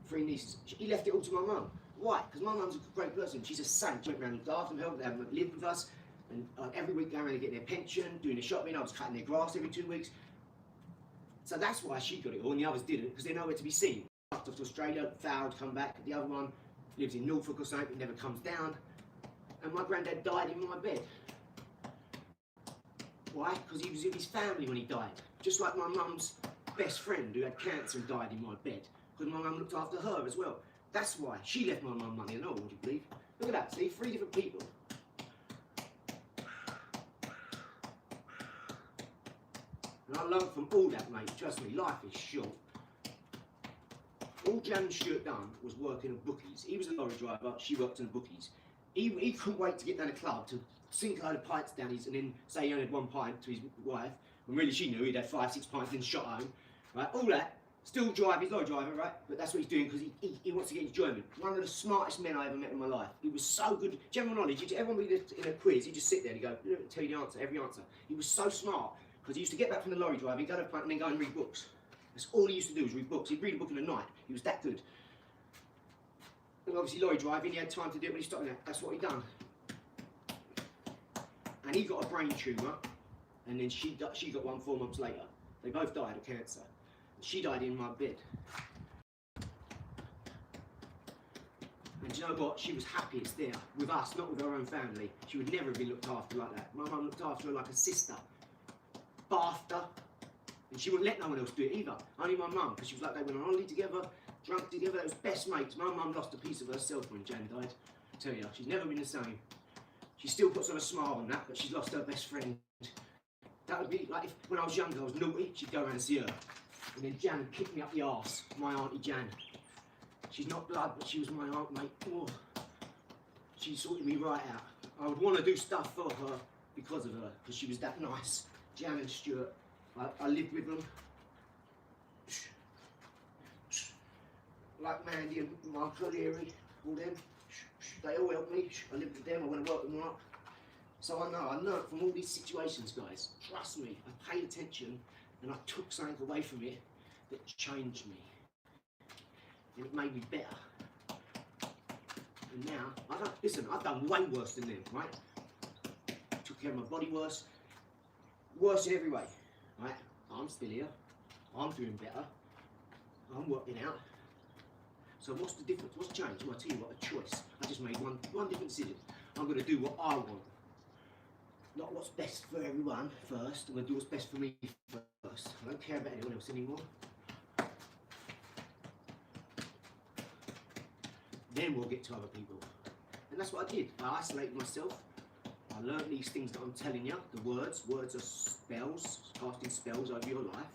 3 nieces, he left it all to my mum. Why? Because my mum's a great person. She's a saint. She went around and looked after them, helped them, lived with us, and every week going around and getting their pension, doing the shopping. I was cutting their grass every 2 weeks. So that's why she got it all, and the others didn't, because they're nowhere to be seen. Off to Australia, failed, come back. The other one lives in Norfolk or something, it never comes down. And my granddad died in my bed. Why? Because he was with his family when he died. Just like my mum's best friend who had cancer and died in my bed. Because my mum looked after her as well. That's why. She left my mum money and all, would you believe? Look at that, see? 3 different people. And I learned from all that, mate. Trust me, life is short. All Jan and Stuart done was work in a bookies. He was a lorry driver, she worked in the bookies. He couldn't wait to get down the club to sink a load of pints down his, and then say he only had 1 pint to his wife, when really she knew he'd had 5, 6 pints, then shot home. Right, all that, still drive, he's a lorry driver, right? But that's what he's doing because he wants to get enjoyment. One of the smartest men I ever met in my life. He was so good, general knowledge, everyone would in a quiz, he'd just sit there and he'd go, tell you the answer, every answer. He was so smart, because he used to get back from the lorry drive, he'd go to the front and then go and read books. That's all he used to do was read books. He'd read a book in a night. He was that good. And obviously lorry driving, he had time to do it when he stopped there. That's what he done. And he got a brain tumour, and then she got one 4 months later. They both died of cancer. And she died in my bed. And do you know what? She was happiest there, with us, not with her own family. She would never have been looked after like that. My mum looked after her like a sister. Bathed her. And she wouldn't let no one else do it either. Only my mum, because she was like, they went on holiday together, drunk together, they was best mates. My mum lost a piece of herself when Jan died. I tell you, she's never been the same. She still puts on a smile on that, but she's lost her best friend. That would be like if, when I was younger, I was naughty, she'd go around and see her. And then Jan would kick me up the arse, my auntie Jan. She's not blood, but she was my aunt, mate. Oh. She sorted me right out. I would want to do stuff for her because of her, because she was that nice. Jan and Stuart, I lived with them. Like Mandy and Michael Leary, all them. They all helped me. I lived with them, I went to work with them up. So I know, I learned from all these situations, guys. Trust me, I paid attention and I took something away from it that changed me. And it made me better. And now, I've done way worse than them, right? Took care of my body worse in every way, right? I'm still here, I'm doing better, I'm working out. So what's the difference? What's changed? Well, I tell you what, a choice. I just made one different decision. I'm going to do what I want. Not what's best for everyone first. I'm going to do what's best for me first. I don't care about anyone else anymore. Then we'll get to other people. And that's what I did. I isolated myself. I learned these things that I'm telling you. The words. Words are spells. Casting spells over your life.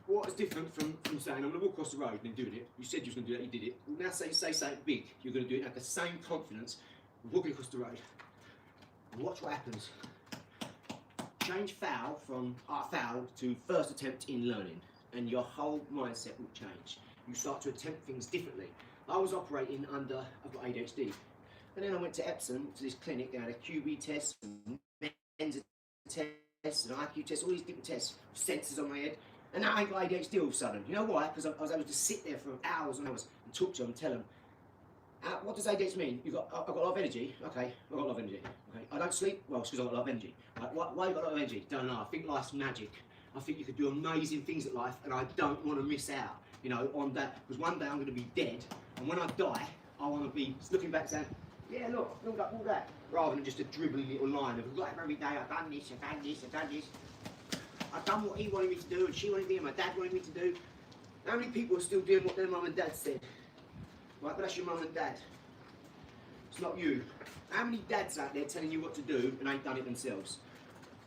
What is different from saying, I'm going to walk across the road and then doing it. You said you was going to do that, you did it. Now say something big. You're going to do it at the same confidence. Walking across the road. And watch what happens. Change foul from foul to first attempt in learning. And your whole mindset will change. You start to attempt things differently. I was operating under, I've got ADHD. And then I went to Epsom, to this clinic. They had a QB test, and Mensa test, and IQ test, all these different tests, sensors on my head. And now I ain't got ADHD all of a sudden. You know why? Because I was able to sit there for hours and hours and talk to them and tell them, what does ADHD mean? I've got a lot of energy. Okay, I've got a lot of energy. Okay, I don't sleep. Well, it's because I've got a lot of energy. Like, why you got a lot of energy? Don't know. I think life's magic. I think you could do amazing things at life, and I don't want to miss out, you know, on that. Because one day I'm going to be dead, and when I die, I want to be looking back saying, yeah, look, all that, rather than just a dribbling little line of, like, every day I've done this, I've done this, I've done this. I've done what he wanted me to do, and she wanted me, and my dad wanted me to do. How many people are still doing what their mum and dad said? Right, but that's your mum and dad. It's not you. How many dads out there telling you what to do and ain't done it themselves?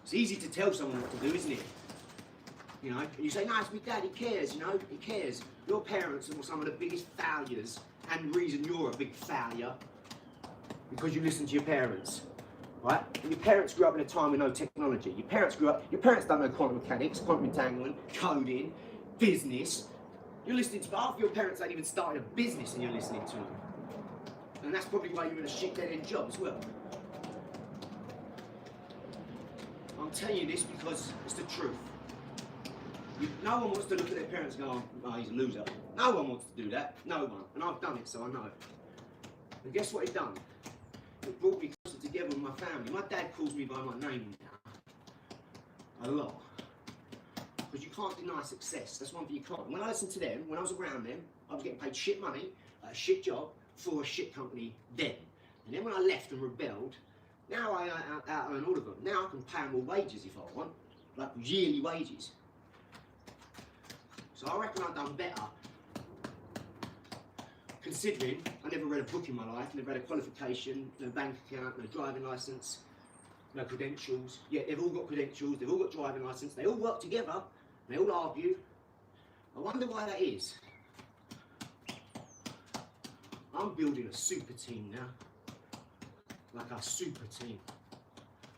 It's easy to tell someone what to do, isn't it? You know, and you say, no, it's my dad, he cares, you know, he cares. Your parents are some of the biggest failures, and the reason you're a big failure, because you listen to your parents. Right? And your parents grew up in a time with no technology. Your parents don't know quantum mechanics, quantum entanglement, coding, business. You're listening to, half your parents ain't even started a business and you're listening to them. And that's probably why you're in a shit dead-end job as well. I'm telling you this because it's the truth. No one wants to look at their parents and go, oh, he's a loser. No one wants to do that. No one. And I've done it, so I know. And guess what he's done? It brought me closer together with my family. My dad calls me by my name now. A lot. Because you can't deny success. That's one thing you can't. When I listened to them, when I was around them, I was getting paid shit money, a shit job, for a shit company then. And then when I left and rebelled, now I out-earn all of them. Now I can pay them all wages if I want. Like yearly wages. So I reckon I've done better. Considering I never read a book in my life, never had a qualification, no bank account, no driving licence, no credentials. Yeah, they've all got credentials, they've all got driving licence, they all work together, they all argue. I wonder why that is. I'm building a super team now. Like a super team.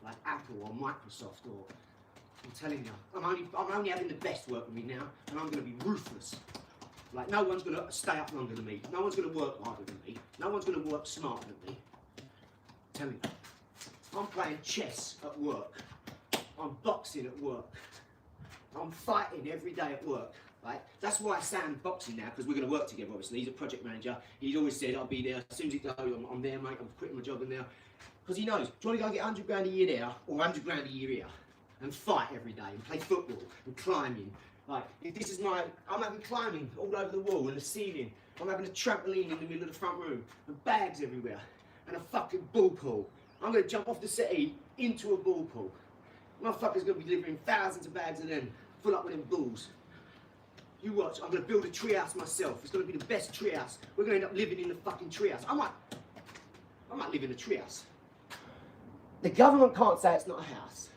Like Apple or Microsoft or, I'm telling you, I'm only having the best work with me now, and I'm going to be ruthless. Like, no one's going to stay up longer than me. No one's going to work harder than me. No one's going to work smarter than me. Tell me. I'm playing chess at work. I'm boxing at work. I'm fighting every day at work. Right? That's why Sam's boxing now, because we're going to work together, obviously. He's a project manager. He's always said, I'll be there. As soon as it goes, I'm there, mate. I'm quitting my job in there. Because he knows, do you want to go get 100 grand a year there, or 100 grand a year here? And fight every day, and play football, and climbing. Like, this is I'm having climbing all over the wall and the ceiling. I'm having a trampoline in the middle of the front room, and bags everywhere, and a fucking ball pool. I'm going to jump off the settee into a ball pool. Motherfucker's going to be delivering thousands of bags of them, full up with them balls. You watch, I'm going to build a treehouse myself. It's going to be the best treehouse. We're going to end up living in the fucking treehouse. I might live in a treehouse. The government can't say it's not a house.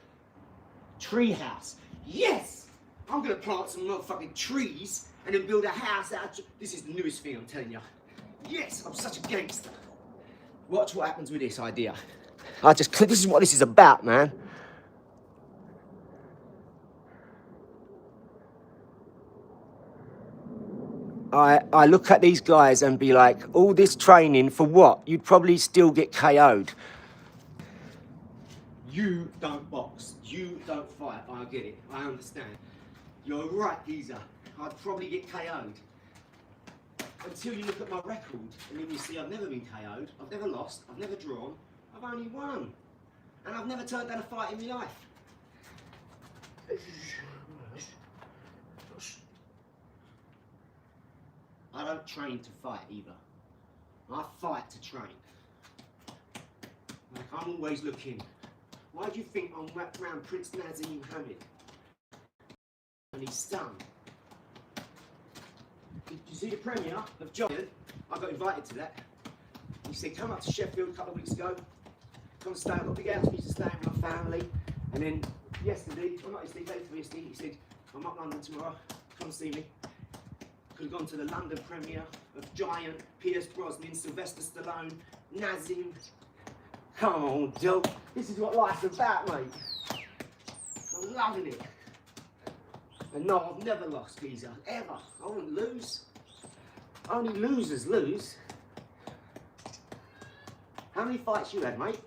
Treehouse. Yes! I'm going to plant some motherfucking trees and then build a house out of... This is the newest thing, I'm telling you. Yes, I'm such a gangster. Watch what happens with this idea. This is what this is about, man. I look at these guys and be like, all this training for what? You'd probably still get KO'd. You don't box, you don't fight. I get it, I understand. You're right, geezer. I'd probably get KO'd. Until you look at my record, and then you see I've never been KO'd, I've never lost, I've never drawn, I've only won. And I've never turned down a fight in my life. I don't train to fight either. I fight to train. Like, I'm always looking. Why do you think I'm wrapped around Prince Nazim Hamid? And his son. Did you see the premiere of Giant? I got invited to that. He said, come up to Sheffield a couple of weeks ago. Come stay, I've got a big house for me to stay with my family. And then yesterday, well not yesterday, day for yesterday, he said, I'm up London tomorrow, come see me. Could have gone to the London premiere of Giant, Pierce Brosnan, Sylvester Stallone, Nazim. Come on, Joe. This is what life's about, mate. I'm loving it. And no, I've never lost, geezer, ever. I wouldn't lose. Only losers lose. How many fights you had, mate?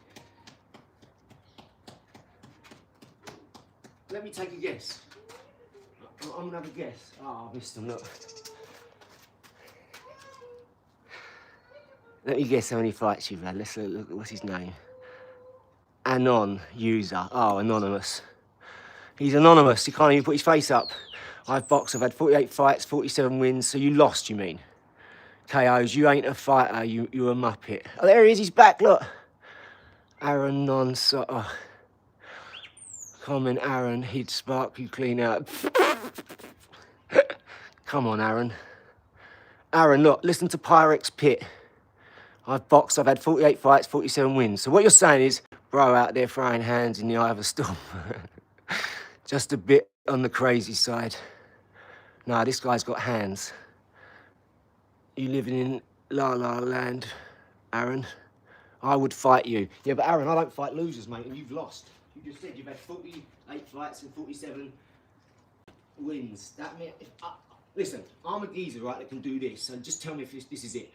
Let me take a guess. I'm gonna have a guess. Oh, I missed them, look. Let me guess how many fights you've had. Let's look, what's his name? Anon user. Oh, anonymous. He's anonymous. He can't even put his face up. I've boxed. I've had 48 fights, 47 wins. So you lost, you mean? KOs. You ain't a fighter. You're a muppet. Oh, there he is. He's back. Look. Aaron non-sotter. Comment, Aaron. He'd spark you clean out. Come on, Aaron. Aaron, look. Listen to Pyrex Pit. I've boxed. I've had 48 fights, 47 wins. So what you're saying is, bro out there throwing hands in the eye of a storm. Just a bit on the crazy side. Nah, this guy's got hands. You living in La La Land, Aaron? I would fight you. Yeah, but Aaron, I don't fight losers, mate, and you've lost. You just said you've had 48 fights and 47 wins. That means, listen, I'm a geezer, right, that can do this, so just tell me if this is it.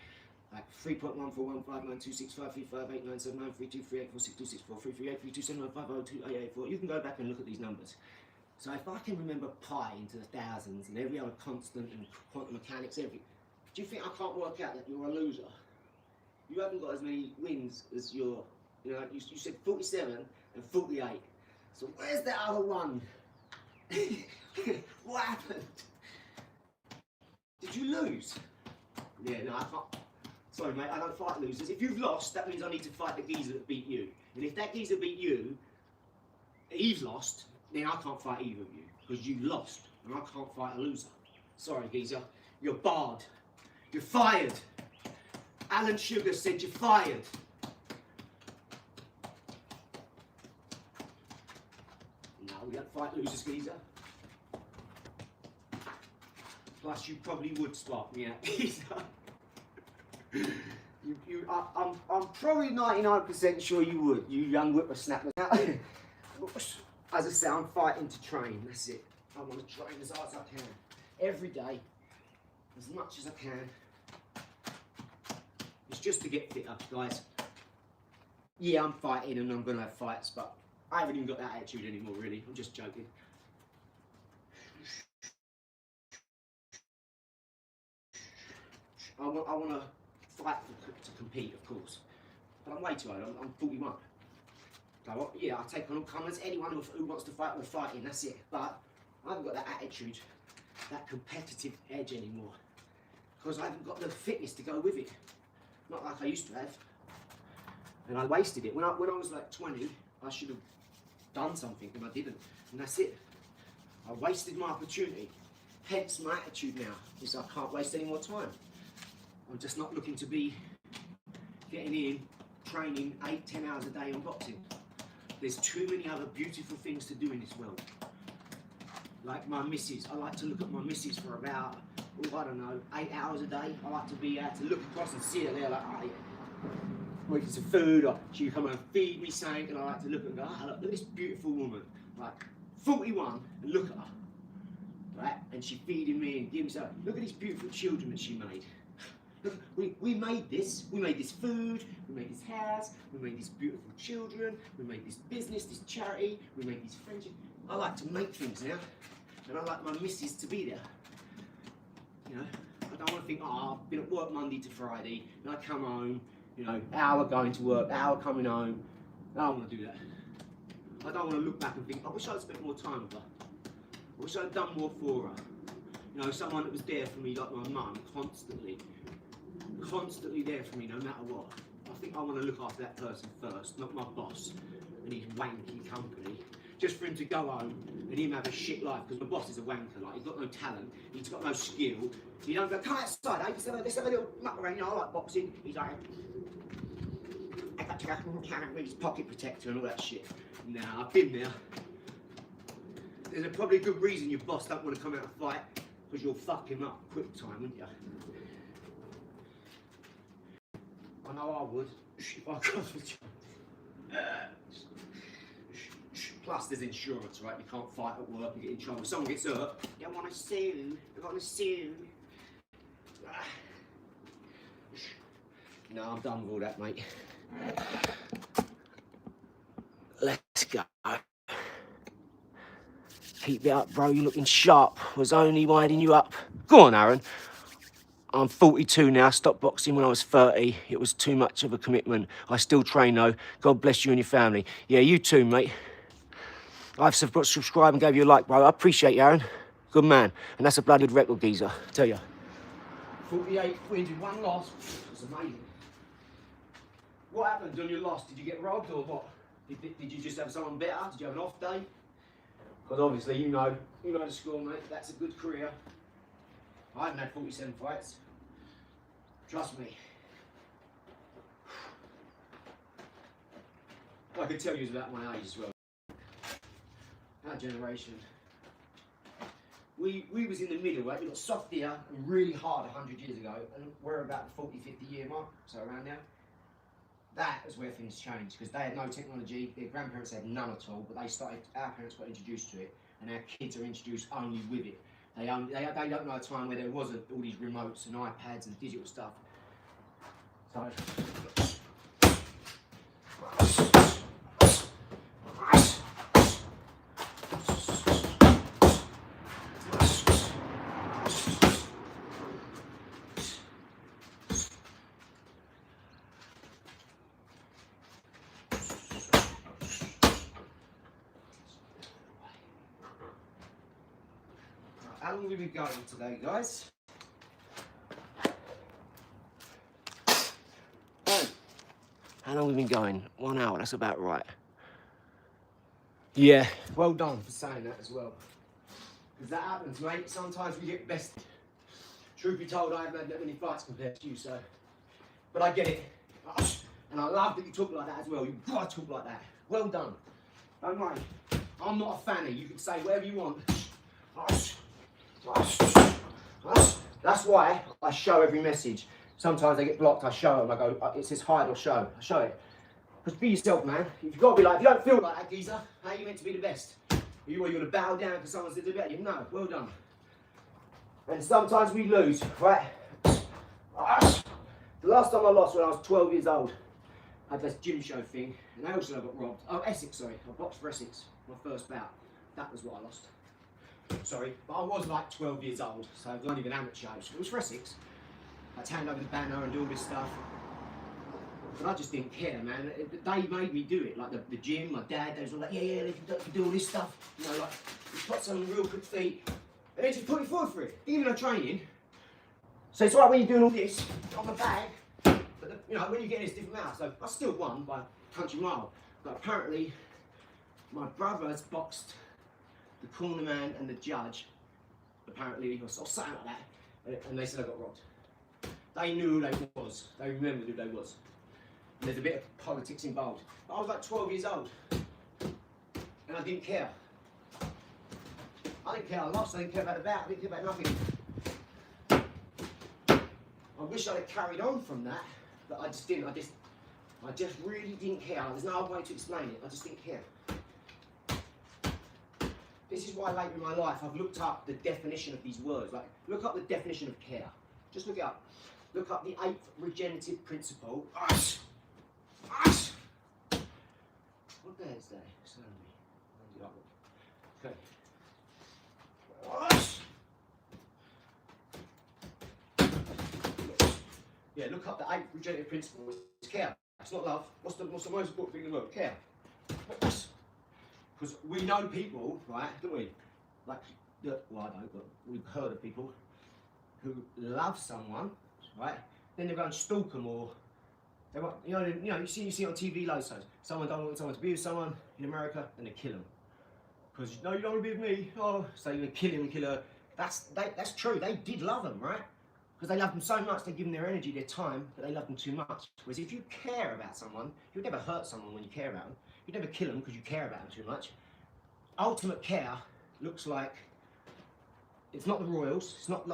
Like 3.141592653589793238462433832795028884. You can go back and look at these numbers. So if I can remember pi into the thousands and every other constant and quantum mechanics, do you think I can't work out that you're a loser? You haven't got as many wins as you said 47 and 48. So where's the other one? What happened? Did you lose? Yeah, no, I can't. Sorry, mate, I don't fight losers. If you've lost, that means I need to fight the geezer that beat you. And if that geezer beat you, he's lost, then I can't fight either of you. Because you lost, and I can't fight a loser. Sorry, geezer. You're barred. You're fired. Alan Sugar said you're fired. No, we don't fight losers, geezer. Plus, you probably would spark me out, geezer. I'm probably 99% sure you would, you young whippersnapper. As I say, I'm fighting to train, that's it. I want to train as hard as I can. Every day, as much as I can. It's just to get fitter, guys. Yeah, I'm fighting and I'm going to have fights, but I haven't even got that attitude anymore, really. I'm just joking. I want to fight to compete, of course. But I'm way too old. I'm 41. So, yeah, I take on all comers. Anyone who wants to fight will fight in, that's it. But I haven't got that attitude, that competitive edge anymore. Because I haven't got the fitness to go with it. Not like I used to have. And I wasted it. When I was like 20, I should have done something, and I didn't. And that's it. I wasted my opportunity. Hence my attitude now is I can't waste any more time. I'm just not looking to be getting in, training 8-10 hours a day on boxing. There's too many other beautiful things to do in this world. Like my missus, I like to look at my missus for about, I don't know, 8 hours a day. I like to be able to look across and see her there like, oh yeah, making some food, or she'll come and feed me something, and I like to look and go, oh, look at this beautiful woman, like 41, and look at her. right? And she feeding me and giving me stuff. Look at these beautiful children that she made. Look, we made this. We made this food. We made this house. We made these beautiful children. We made this business, this charity. We made these friendships. I like to make things now, and I like my missus to be there. You know, I don't want to think, oh, I've been at work Monday to Friday, and I come home, you know, hour going to work, hour coming home. I don't want to do that. I don't want to look back and think, I wish I'd spent more time with her. I wish I'd done more for her. You know, someone that was there for me like my mum, constantly there for me no matter what. I think I want to look after that person first, not my boss and his wanky company. Just for him to go home and him have a shit life, because my boss is a wanker, like, he's got no talent, he's got no skill. So you don't go, come outside, eh? Let's have a little muck around, you know, I like boxing. He's like, I got to go with his pocket protector and all that shit. Nah, I've been there. There's probably a good reason your boss don't want to come out and fight, because you'll fuck him up quick time, wouldn't you? I know I would, if I got the chance. Plus, there's insurance, right? You can't fight at work and get in trouble. If someone gets hurt, they want to sue. They want to sue. No, I'm done with all that, mate. Let's go. Keep it up, bro. You're looking sharp. Was only winding you up. Go on, Aaron. I'm 42 now. Stopped boxing when I was 30. It was too much of a commitment. I still train, though. God bless you and your family. Yeah, you too, mate. I've subscribed and gave you a like, bro. I appreciate you, Aaron. Good man. And that's a bloody good record, geezer. I tell you. 48 wins with one loss. It's amazing. What happened on your loss? Did you get robbed or what? Did you just have someone better? Did you have an off day? Because obviously you know the score, mate. That's a good career. I haven't had 47 fights. Trust me. I could tell you it's about my age as well. Our generation. We was in the middle, right? We got soft here and really hard 100 years ago, and we're about the 40, 50 year mark, so around now. That is where things changed, because they had no technology, their grandparents had none at all, but our parents got introduced to it, and our kids are introduced only with it. They don't know a time where there wasn't all these remotes and iPads and digital stuff. So, how long have we been going today, guys? How long have we been going? 1 hour, that's about right. Yeah, well done for saying that as well. Because that happens, mate. Sometimes we get bested. Truth be told, I haven't had that many fights compared to you, so. But I get it. And I love that you talk like that as well. You've got to talk like that. Well done. Don't worry. I'm not a fanny. You can say whatever you want. That's why I show every message. Sometimes they get blocked, I show them. I go, it says hide or show. I show it. Because be yourself, man. You've got to be like, if you don't feel like that, geezer, how are you meant to be the best? Are you going to bow down because someone said to do better? No, well done. And sometimes we lose, right? The last time I lost when I was 12 years old, I had this gym show thing, and I also got robbed. Oh, Essex, sorry. I boxed for Essex, my first bout. That was what I lost. Sorry, but I was like 12 years old, so it was only an amateur. It was for Essex. I'd hand over the banner and do all this stuff. But I just didn't care, man. They made me do it. Like the gym, my dad, they was all like, yeah, you can do all this stuff. You know, like, you got some real good feet. And they just put me forward for it, even though training. So it's right when you're doing all this on the bag, but you know, when you get in this different mouth. So I still won by a country mile. But apparently, my brother has boxed the corner man and the judge. Apparently, or something like that. And they said I got robbed. They knew who they was. They remembered who they was. And there's a bit of politics involved. But I was like 12 years old. And I didn't care. I didn't care I lost. I didn't care about the bout. I didn't care about nothing. I wish I'd have carried on from that. But I just didn't. I just really didn't care. There's no other way to explain it. I just didn't care. This is why later in my life I've looked up the definition of these words. Like, look up the definition of care. Just look it up. Look up the 8th regenerative principle. What the hell is that? Okay. Yeah, look up the 8th regenerative principle. It's care. It's not love. What's the most important thing in the world? Care. Because we know people, right, don't we? Like, well, I don't, but we've heard of people who love someone, right? Then they go and stalk them, or they want, you see on TV loads of times. Someone don't want someone to be with someone in America, then they kill them. Because no, you don't want to be with me. Oh, so you're gonna kill him and kill her. That's true. They did love them, right? Because they loved them so much, they give them their energy, their time, but they love them too much. Whereas if you care about someone, you'd never hurt someone when you care about them. You'd never kill them because you care about them too much. Ultimate care looks like, it's not the royals, it's not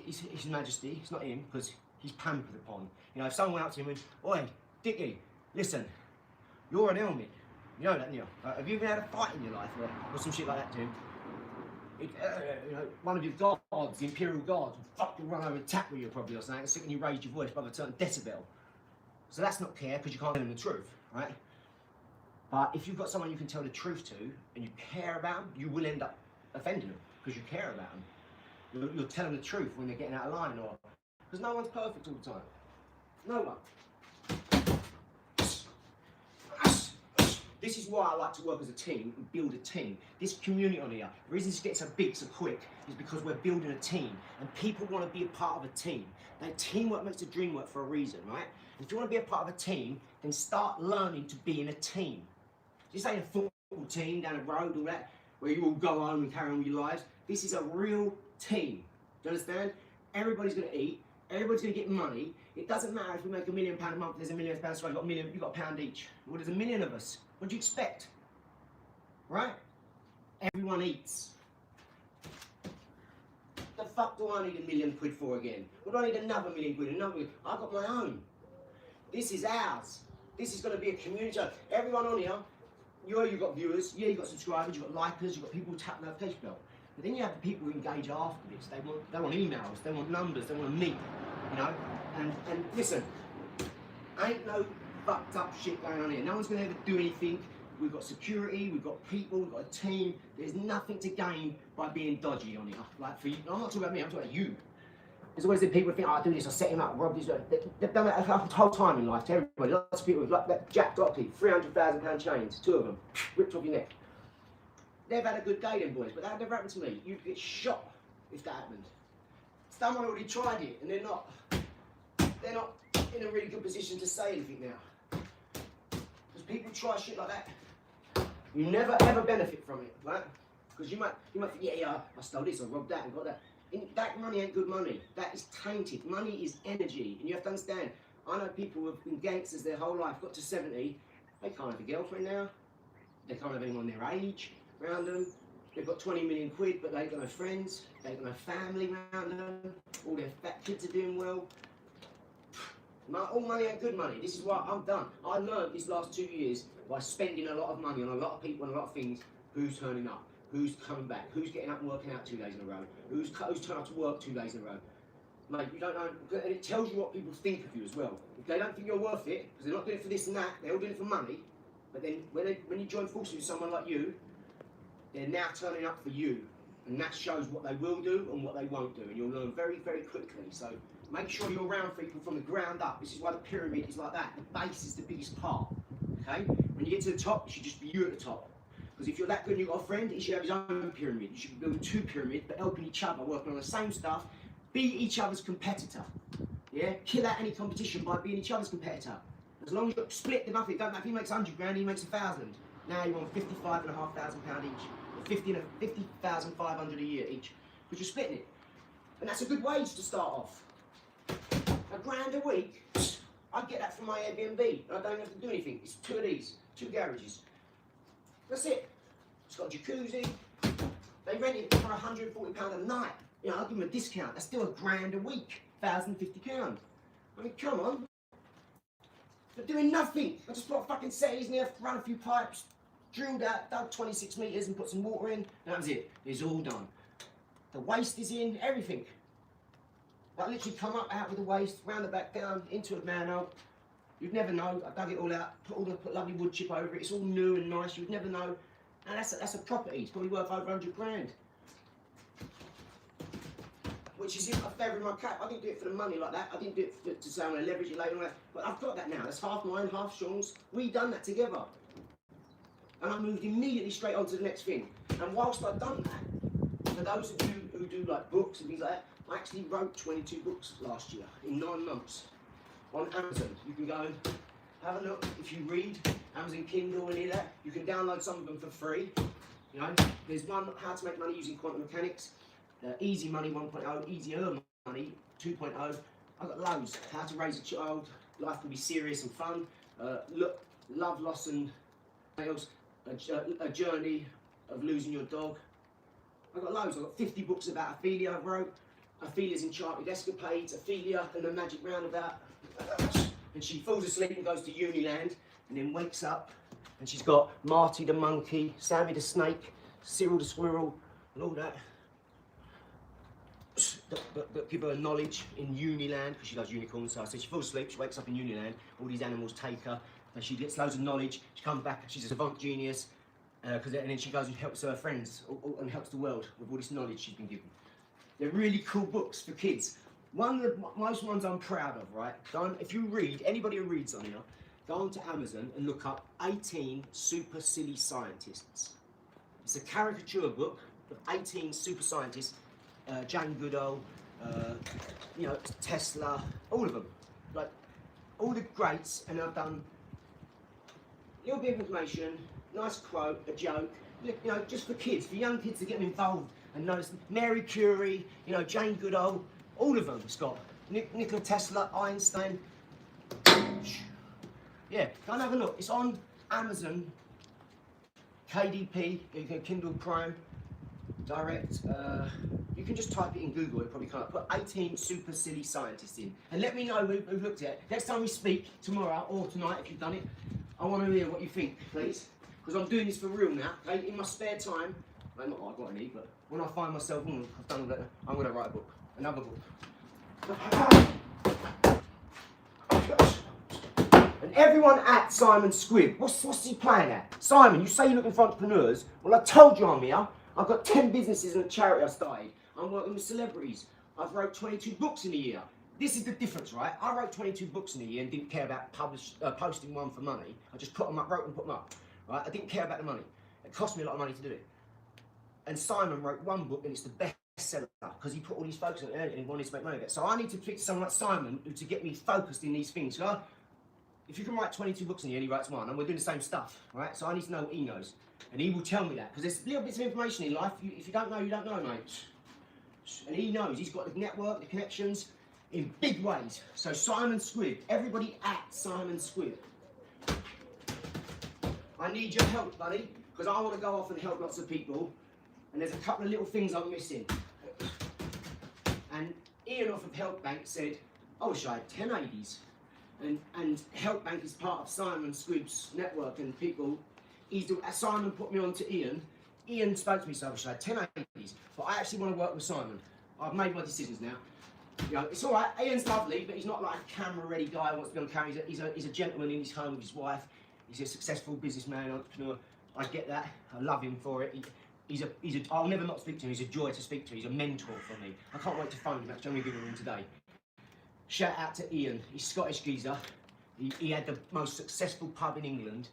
His Majesty, it's not him, because he's pampered upon. You know, if someone went out to him and, oi, Dickie, listen, you're an helmet. You know that, Neil. Have you ever had a fight in your life or some shit like that to him? One of your guards, the Imperial Guards, will fucking run over and tackle you probably or something, and you raised your voice by a certain decibel. So that's not care, because you can't tell them the truth, right? But if you've got someone you can tell the truth to, and you care about them, you will end up offending them, because you care about them. You'll tell them the truth when they're getting out of line, or because no one's perfect all the time. No one. This is why I like to work as a team and build a team. This community on here, the reason this gets so big so quick is because we're building a team, and people want to be a part of a team. Now, teamwork makes the dream work for a reason, right? And if you want to be a part of a team, then start learning to be in a team. This ain't a football team down the road, all that, where you all go home and carry on with your lives. This is a real team. Do you understand? Everybody's going to eat. Everybody's going to get money. It doesn't matter if we make £1 million a month, there's £1 million, so you've got £1 each. Well, there's 1 million of us. What do you expect? Right? Everyone eats. The fuck do I need £1 million for again? What do I need another £1 million? Another million? I've got my own. This is ours. This is going to be a community. Everyone on here, you've got viewers, you've got subscribers, you've got likers, you've got people who tap the notification bell. But then you have the people who engage after this. They want emails, they want numbers, they want to meet, you know? And listen, ain't no fucked up shit going on here. No one's going to ever do anything. We've got security, we've got people, we've got a team. There's nothing to gain by being dodgy on here. Like for you, I'm not talking about me, I'm talking about you. There's always the people who think, oh, I'll do this, I'll set him up, rob this. They've done that the whole time in life to everybody. Lots of people, like that Jack Dockley, £300,000 chains, 2 of them, ripped off your neck. They've had a good day, them boys, but that never happened to me. You'd get shot if that happened. Someone already tried it, and they're not in a really good position to say anything now. Because people try shit like that. You never ever benefit from it, right? Because you might think, yeah, I stole this, I robbed that, and got that. That money ain't good money. That is tainted. Money is energy, and you have to understand. I know people who have been gangsters their whole life, got to 70, they can't have a girlfriend now. They can't have anyone their age around them. They've got 20 million quid, but they ain't got no friends. They ain't got no family around them. All their fat kids are doing well. All money ain't good money. This is what I'm done. I learned this last 2 years by spending a lot of money on a lot of people and a lot of things. Who's turning up? Who's coming back? Who's getting up and working out 2 days in a row? Who's turning up to work 2 days in a row? Mate, you don't know, and it tells you what people think of you as well. If they don't think you're worth it, because they're not doing it for this and that, they're all doing it for money. But then when you join forces with someone like you, they're now turning up for you. And that shows what they will do and what they won't do. And you'll learn very, very quickly. So make sure you're around people from the ground up. This is why the pyramid is like that. The base is the biggest part. Okay? When you get to the top, it should just be you at the top. Because if you're that good and you've got a friend, he should have his own pyramid. You should be building 2 pyramids, but helping each other, working on the same stuff. Be each other's competitor. Yeah? Kill out any competition by being each other's competitor. As long as you split them up, it don't matter if he makes 100 grand, he makes 1,000. Now you're on £55,500 each. Or 50,500 a year each. Because you're splitting it. And that's a good wage to start off. £1 a week, I get that from my Airbnb. And I don't have to do anything. It's 2 of these, 2 garages. That's it. It's got a jacuzzi. They rent it for £140 a night. You know, I'll give them a discount. That's still £1 a week. £1,050. I mean, come on. They're doing nothing. I just put fucking settees in there, run a few pipes, drilled out, dug 26 metres and put some water in, and that was it. It's all done. The waste is in, everything. I literally come up out with the waste, round the back down, into a manhole. You'd never know. I dug it all out, put lovely wood chip over it. It's all new and nice. You'd never know. And that's a property. It's probably worth over 100 grand. Which is a feather in my cap. I didn't do it for the money like that. I didn't do it to say I'm going to leverage it later on. But I've got that now. That's half mine, half Sean's. We done that together. And I moved immediately straight on to the next thing. And whilst I've done that, for those of you who do like books and things like that, I actually wrote 22 books last year in 9 months on Amazon. You can go and have a look. If you read Amazon Kindle and any of that, you can download some of them for free. You know, there's one, How to Make Money Using Quantum Mechanics. Easy Money 1.0, Easier Money 2.0. I've got loads. How to Raise a Child, Life Can Be Serious and Fun, Love, Loss and Fails, a Journey of Losing Your Dog. I've got loads. I've got 50 books about Ophelia I wrote. Ophelia's Enchanted Escapades, Ophelia and the Magic Roundabout. And she falls asleep and goes to Uniland and then wakes up and she's got Marty the Monkey, Sammy the Snake, Cyril the Squirrel and all that. That give her knowledge in Uniland, because she does unicorns. So she falls asleep, she wakes up in Uniland, all these animals take her, and she gets loads of knowledge. She comes back, she's a savant genius, and then she goes and helps her friends and helps the world with all this knowledge she's been given. They're really cool books for kids. One of the most ones I'm proud of, right? If you read, anybody who reads on here, go onto Amazon and look up 18 Super Silly Scientists. It's a caricature book of 18 super scientists. Jane Goodall, you know, Tesla, all of them, like all the greats, and I've done a little bit of information, nice quote, a joke, you know, just for kids, for young kids to get them involved and notice. Mary Curie, you know, Jane Goodall, all of them. It's got Nikola Tesla, Einstein. Yeah, go and have a look. It's on Amazon, KDP, you can Kindle Prime. Direct, you can just type it in Google, it probably come up. Put 18 super silly scientists in. And let me know who've looked at it. Next time we speak, tomorrow or tonight, if you've done it, I want to hear what you think, please. Because I'm doing this for real now, okay? In my spare time, well, not that I've got any, but when I find myself, I've done all that, I'm going to write a book, another book. And everyone at Simon Squibb, what's he playing at? Simon, you say you're looking for entrepreneurs. Well, I told you I'm here. I've got 10 businesses and a charity I started. I'm working with celebrities. I've wrote 22 books in a year. This is the difference, right? I wrote 22 books in a year and didn't care about posting one for money. I just put them up, wrote and put them up, right? I didn't care about the money. It cost me a lot of money to do it. And Simon wrote one book and it's the bestseller because he put all these focus on it and he wanted to make money with it. So I need to speak to someone like Simon to get me focused in these things. So if you can write 22 books in a year and he writes one, and we're doing the same stuff, right? So I need to know what he knows. And he will tell me that, because there's little bits of information in life, if you don't know, you don't know, mate. And he knows, he's got the network, the connections, in big ways. So Simon Squibb, everybody at Simon Squibb. I need your help, buddy, because I want to go off and help lots of people, and there's a couple of little things I'm missing. And Ian off of Help Bank said, I wish I had 10 80s. And Help Bank is part of Simon Squibb's network and people. Simon put me on to Ian. Ian spoke to me, so I wish I had 10 80s. But I actually want to work with Simon. I've made my decisions now. You know, it's all right. Ian's lovely, but he's not like a camera-ready guy who wants to be on camera. He's a gentleman in his home with his wife. He's a successful businessman, entrepreneur. I get that. I love him for it. I'll never not speak to him. He's a joy to speak to. He's a mentor for me. I can't wait to phone him. Actually, I'm going to give him today. Shout out to Ian. He's Scottish geezer. He had the most successful pub in England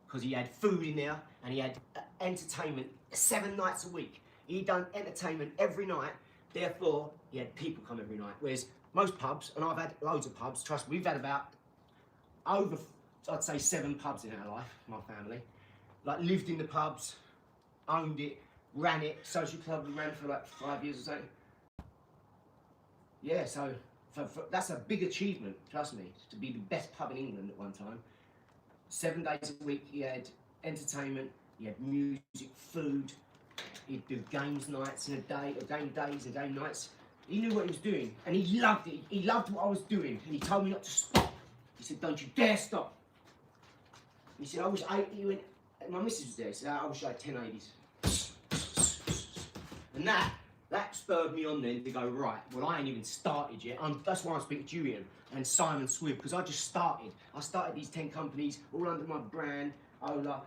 because he had food in there and he had entertainment 7 nights a week. He done entertainment every night. Therefore, he had people come every night. Whereas most pubs, and I've had loads of pubs, trust me, we've had about over, I'd say 7 pubs in our life, my family. Like lived in the pubs, owned it, ran it, social club we ran for like 5 years or something. Yeah, so that's a big achievement, trust me, to be the best pub in England at one time. 7 days a week, he had entertainment, he had music, food, he'd do games nights in a day, or game days and game nights. He knew what he was doing, and he loved it. He loved what I was doing, and he told me not to stop. He said, don't you dare stop. He said, I wish you my missus was there, so I wish I had 10 ladies. And that spurred me on then to go, right, well, I ain't even started yet. That's why I'm speaking to you, Ian, and Simon Swift, because I just started. I started these 10 companies, all under my brand, Ola,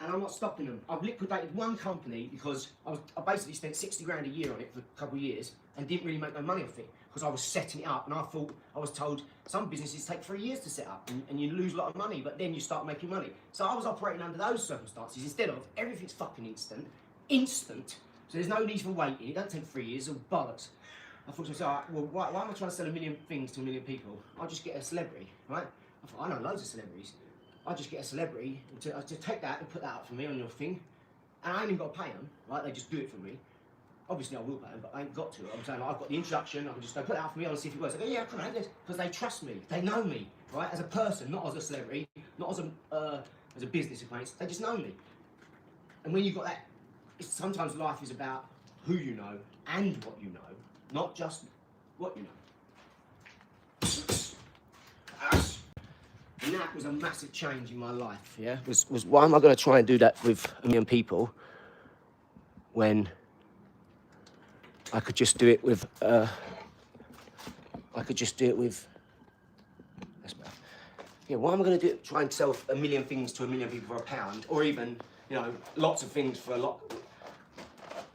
and I'm not stopping them. I've liquidated one company because I basically spent 60 grand a year on it for a couple of years and didn't really make no money off it because I was setting it up, and I was told some businesses take 3 years to set up and you lose a lot of money, but then you start making money. So I was operating under those circumstances instead of everything's fucking instant. So there's no need for waiting. It don't take 3 years of bollocks. I thought to myself, well, why am I trying to sell 1 million things to 1 million people? I'll just get a celebrity, right? I thought, I know loads of celebrities. I'll just get a celebrity to take that and put that up for me on your thing. And I ain't even got to pay them, right? They just do it for me. Obviously I will pay them, but I ain't got to. I'm saying, like, I've got the introduction, I can just go put it out for me, I'll see if it works. I go, yeah, come on, because they trust me. They know me, right? As a person, not as a celebrity, not as a business acquaintance. They just know me. And when you've got that, sometimes life is about who you know and what you know, not just what you know. And that was a massive change in my life, yeah? Was why am I going to try and do that with 1 million people when I could just do it with, yeah, why am I going to try and sell 1 million things to 1 million people for £1, or even, you know, lots of things for a lot?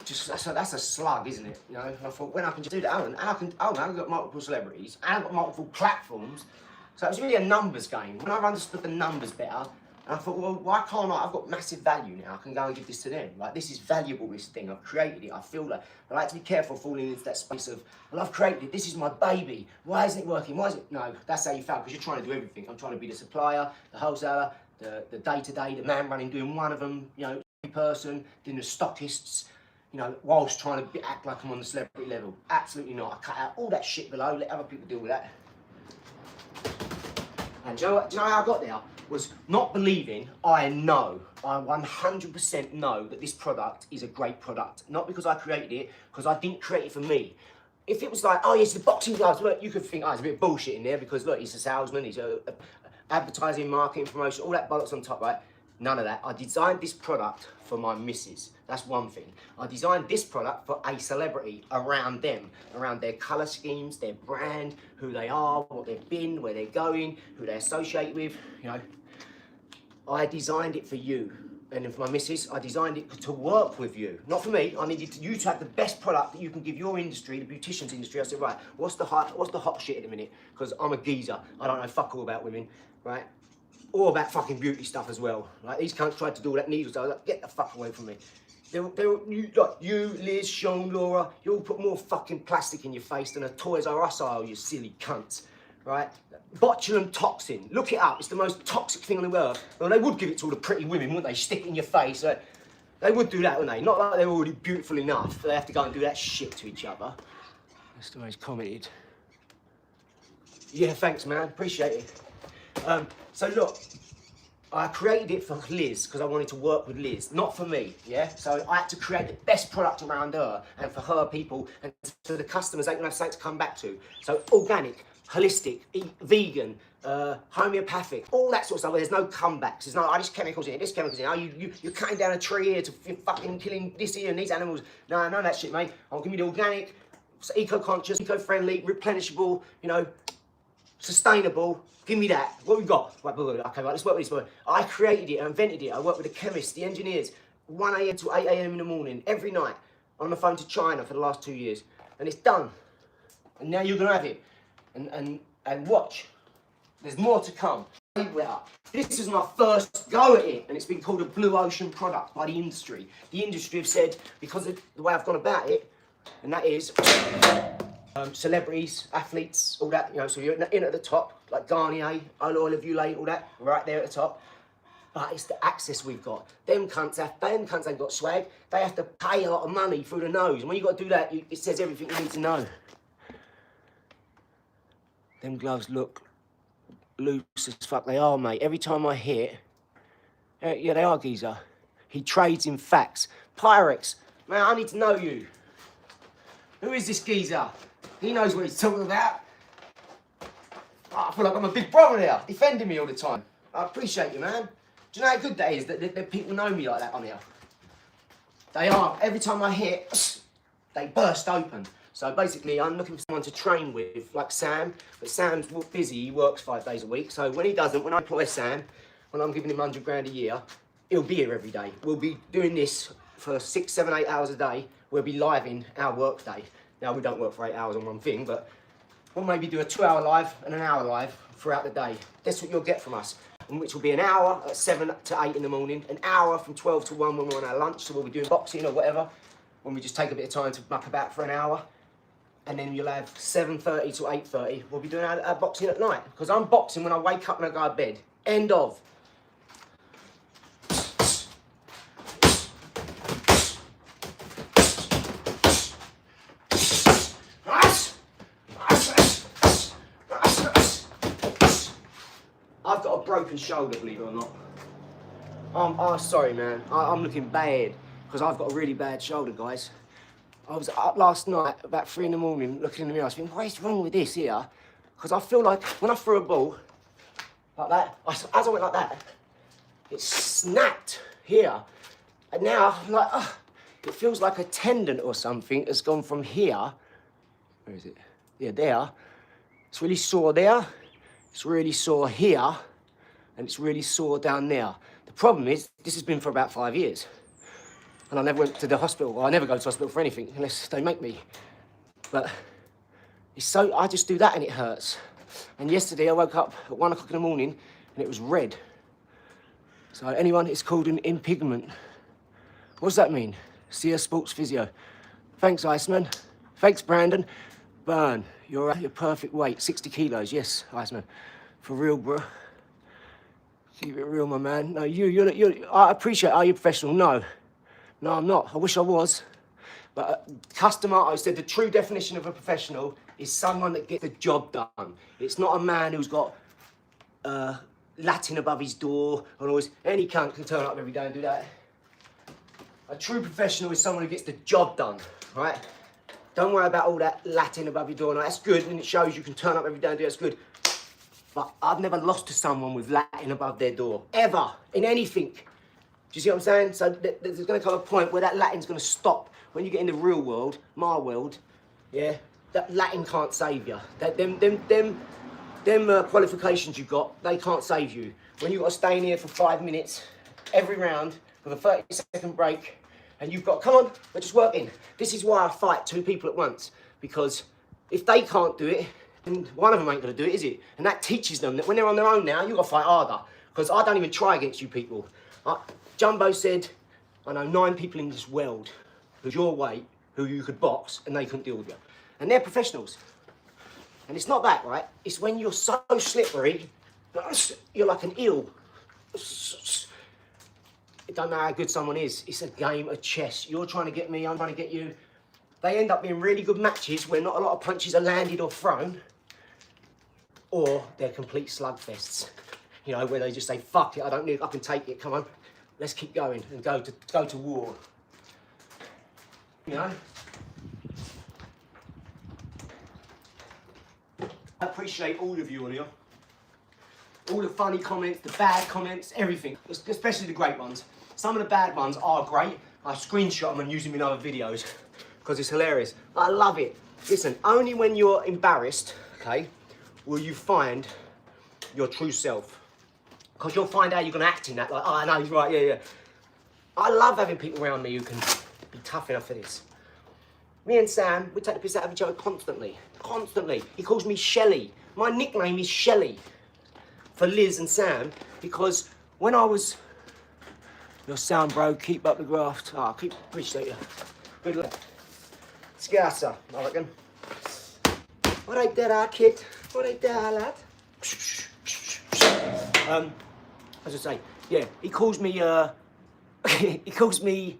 Just that's a slug, isn't it? You know, I thought, when I can just do that, and I've got multiple celebrities, and I've got multiple platforms, so it was really a numbers game. When I understood the numbers better, and I thought, well, why can't I? I've got massive value now. I can go and give this to them. Like, this is valuable, this thing. I've created it. I feel like I like to be careful falling into that space of, well, I've created it. This is my baby. Why isn't it working? Why is it? No, that's how you fail, because you're trying to do everything. I'm trying to be the supplier, the wholesaler, the day-to-day, the man running, doing one of them, you know, person, doing the stockists, you know, whilst trying to act like I'm on the celebrity level. Absolutely not. I cut out all that shit below, let other people deal with that. And do you know how I got there? Was not believing, I 100% know that this product is a great product. Not because I created it, because I didn't create it for me. If it was like, oh yes, the boxing gloves, look, you could think, oh, there's a bit of bullshit in there because look, he's a salesman, he's advertising, marketing, promotion, all that bollocks on top, right? None of that. I designed this product for my missus. That's one thing. I designed this product for a celebrity, around them, around their colour schemes, their brand, who they are, what they've been, where they're going, who they associate with, you know. I designed it for you. And for my missus, I designed it to work with you. Not for me. I needed you to have the best product that you can give your industry, the beautician's industry. I said, right, what's the hot shit at the minute? Because I'm a geezer. I don't know fuck all about women, right? Or about fucking beauty stuff as well. Like, these cunts tried to do all that needle stuff. I was like, get the fuck away from me. You, Liz, Sean, Laura, you all put more fucking plastic in your face than a Toys R Us aisle, you silly cunts, right? Botulinum toxin, look it up, it's the most toxic thing on the earth. Well, they would give it to all the pretty women, wouldn't they? Stick it in your face. They would do that, wouldn't they? Not like they're already beautiful enough, they have to go and do that shit to each other. That's the way he's commented. Yeah, thanks, man, appreciate it. So look, I created it for Liz because I wanted to work with Liz, not for me, yeah? So I had to create the best product around her and for her people, and so the customers ain't gonna have something to come back to. So organic, holistic, vegan, homeopathic, all that sort of stuff where there's no comebacks. There's no, oh, this chemical's in it, this chemical's in it. Oh, you're cutting down a tree here to fucking killing this here and these animals. No, none of that shit, mate. I'll give you the organic, eco-conscious, eco-friendly, replenishable, you know, sustainable. Give me that. What we got? Right, okay, right, let's work with this. I created it, I invented it. I worked with the chemists, the engineers, 1 a.m. to 8 a.m. in the morning, every night, on the phone to China for the last 2 years. And it's done. And now you're gonna have it. And watch. There's more to come. This is my first go at it, and it's been called a blue ocean product by the industry. The industry have said, because of the way I've gone about it, and that is celebrities, athletes, all that, you know, so you're in at the top, like Garnier, Oil of Ulay, all that, right there at the top. But it's the access we've got. Them cunts ain't got swag. They have to pay a lot of money through the nose. And when you've got to do that, it says everything you need to know. Them gloves look loose as fuck. They are, mate. Every time I hit, yeah, they are, geezer. He trades in facts. Pyrex, man, I need to know you. Who is this geezer? He knows what he's talking about. Oh, I feel like I'm a big brother there, defending me all the time. I appreciate you, man. Do you know how good that is? That people know me like that on here. They are. Every time I hit, they burst open. So basically, I'm looking for someone to train with, like Sam. But Sam's busy, he works 5 days a week. So when he doesn't, when I employ Sam, when I'm giving him 100 grand a year, he'll be here every day. We'll be doing this for 6, 7, 8 hours a day. We'll be live in our work day. Now, we don't work for 8 hours on one thing, but we'll maybe do a 2-hour live and an hour live throughout the day. That's what you'll get from us. Which will be an hour at 7 to 8 in the morning, an hour from 12 to 1 when we're on our lunch, so we'll be doing boxing or whatever, when we just take a bit of time to muck about for an hour. And then you'll have 7:30 to 8:30. We'll be doing our boxing at night. Because I'm boxing when I wake up and I go to bed. End of. I've got a broken shoulder, believe it or not. I'm sorry, man. I'm looking bad. Because I've got a really bad shoulder, guys. I was up last night, about 3 in the morning, looking in the mirror. I was thinking, what is wrong with this here? Because I feel like when I threw a ball, like that, as I went like that, it snapped here. And now, I'm like, it feels like a tendon or something has gone from here. Where is it? Yeah, there. It's really sore there. It's really sore here. And it's really sore down there. The problem is, this has been for about 5 years. And I never went to the hospital. Well, I never go to the hospital for anything unless they make me. But it's so, I just do that and it hurts. And yesterday I woke up at 1 o'clock in the morning and it was red. So anyone, it's called an impingement. What does that mean? See a sports physio. Thanks, Iceman. Thanks, Brandon. Burn, you're at your perfect weight, 60 kilos. Yes, Iceman. For real, bro. Keep it real, my man. No, I appreciate, are you professional? No. No, I'm not. I wish I was. But customer, I said the true definition of a professional is someone that gets the job done. It's not a man who's got Latin above his door and always, any cunt can turn up every day and do that. A true professional is someone who gets the job done, right? Don't worry about all that Latin above your door. No, that's good, and it shows you can turn up every day and do that's good. But I've never lost to someone with Latin above their door, ever, in anything. Do you see what I'm saying? So there's going to come a point where that Latin's going to stop. When you get in the real world, my world, yeah, that Latin can't save you. Them qualifications you've got, they can't save you. When you've got to stay in here for 5 minutes every round with a 30-second break, and you've got, come on, we're just working. This is why I fight 2 people at once, because if they can't do it, then one of them ain't going to do it, is it? And that teaches them that when they're on their own now, you've got to fight harder, because I don't even try against you people. Jumbo said, I know 9 people in this world who's your weight, who you could box, and they couldn't deal with you. And they're professionals. And it's not that, right? It's when you're so slippery, you're like an eel. You don't know how good someone is. It's a game of chess. You're trying to get me, I'm trying to get you. They end up being really good matches where not a lot of punches are landed or thrown, or they're complete slugfests. You know, where they just say, fuck it, I don't need it, I can take it, come on. Let's keep going and go to war. You know? I appreciate all of you on here. All the funny comments, the bad comments, everything. Especially the great ones. Some of the bad ones are great. I screenshot them and use them in other videos because it's hilarious. I love it. Listen, only when you're embarrassed, okay, will you find your true self. Because you'll find out you're going to act in that, like, oh, I know, he's right, yeah. I love having people around me who can be tough enough for this. Me and Sam, we take the piss out of each other constantly. Constantly. He calls me Shelley. My nickname is Shelley for Liz and Sam, because when I was... Your sound, bro, keep up the graft. Appreciate you. Good luck. Scassa, I reckon. What ain't that, kid? What ain't that, lad? As I say, yeah, he calls me, he calls me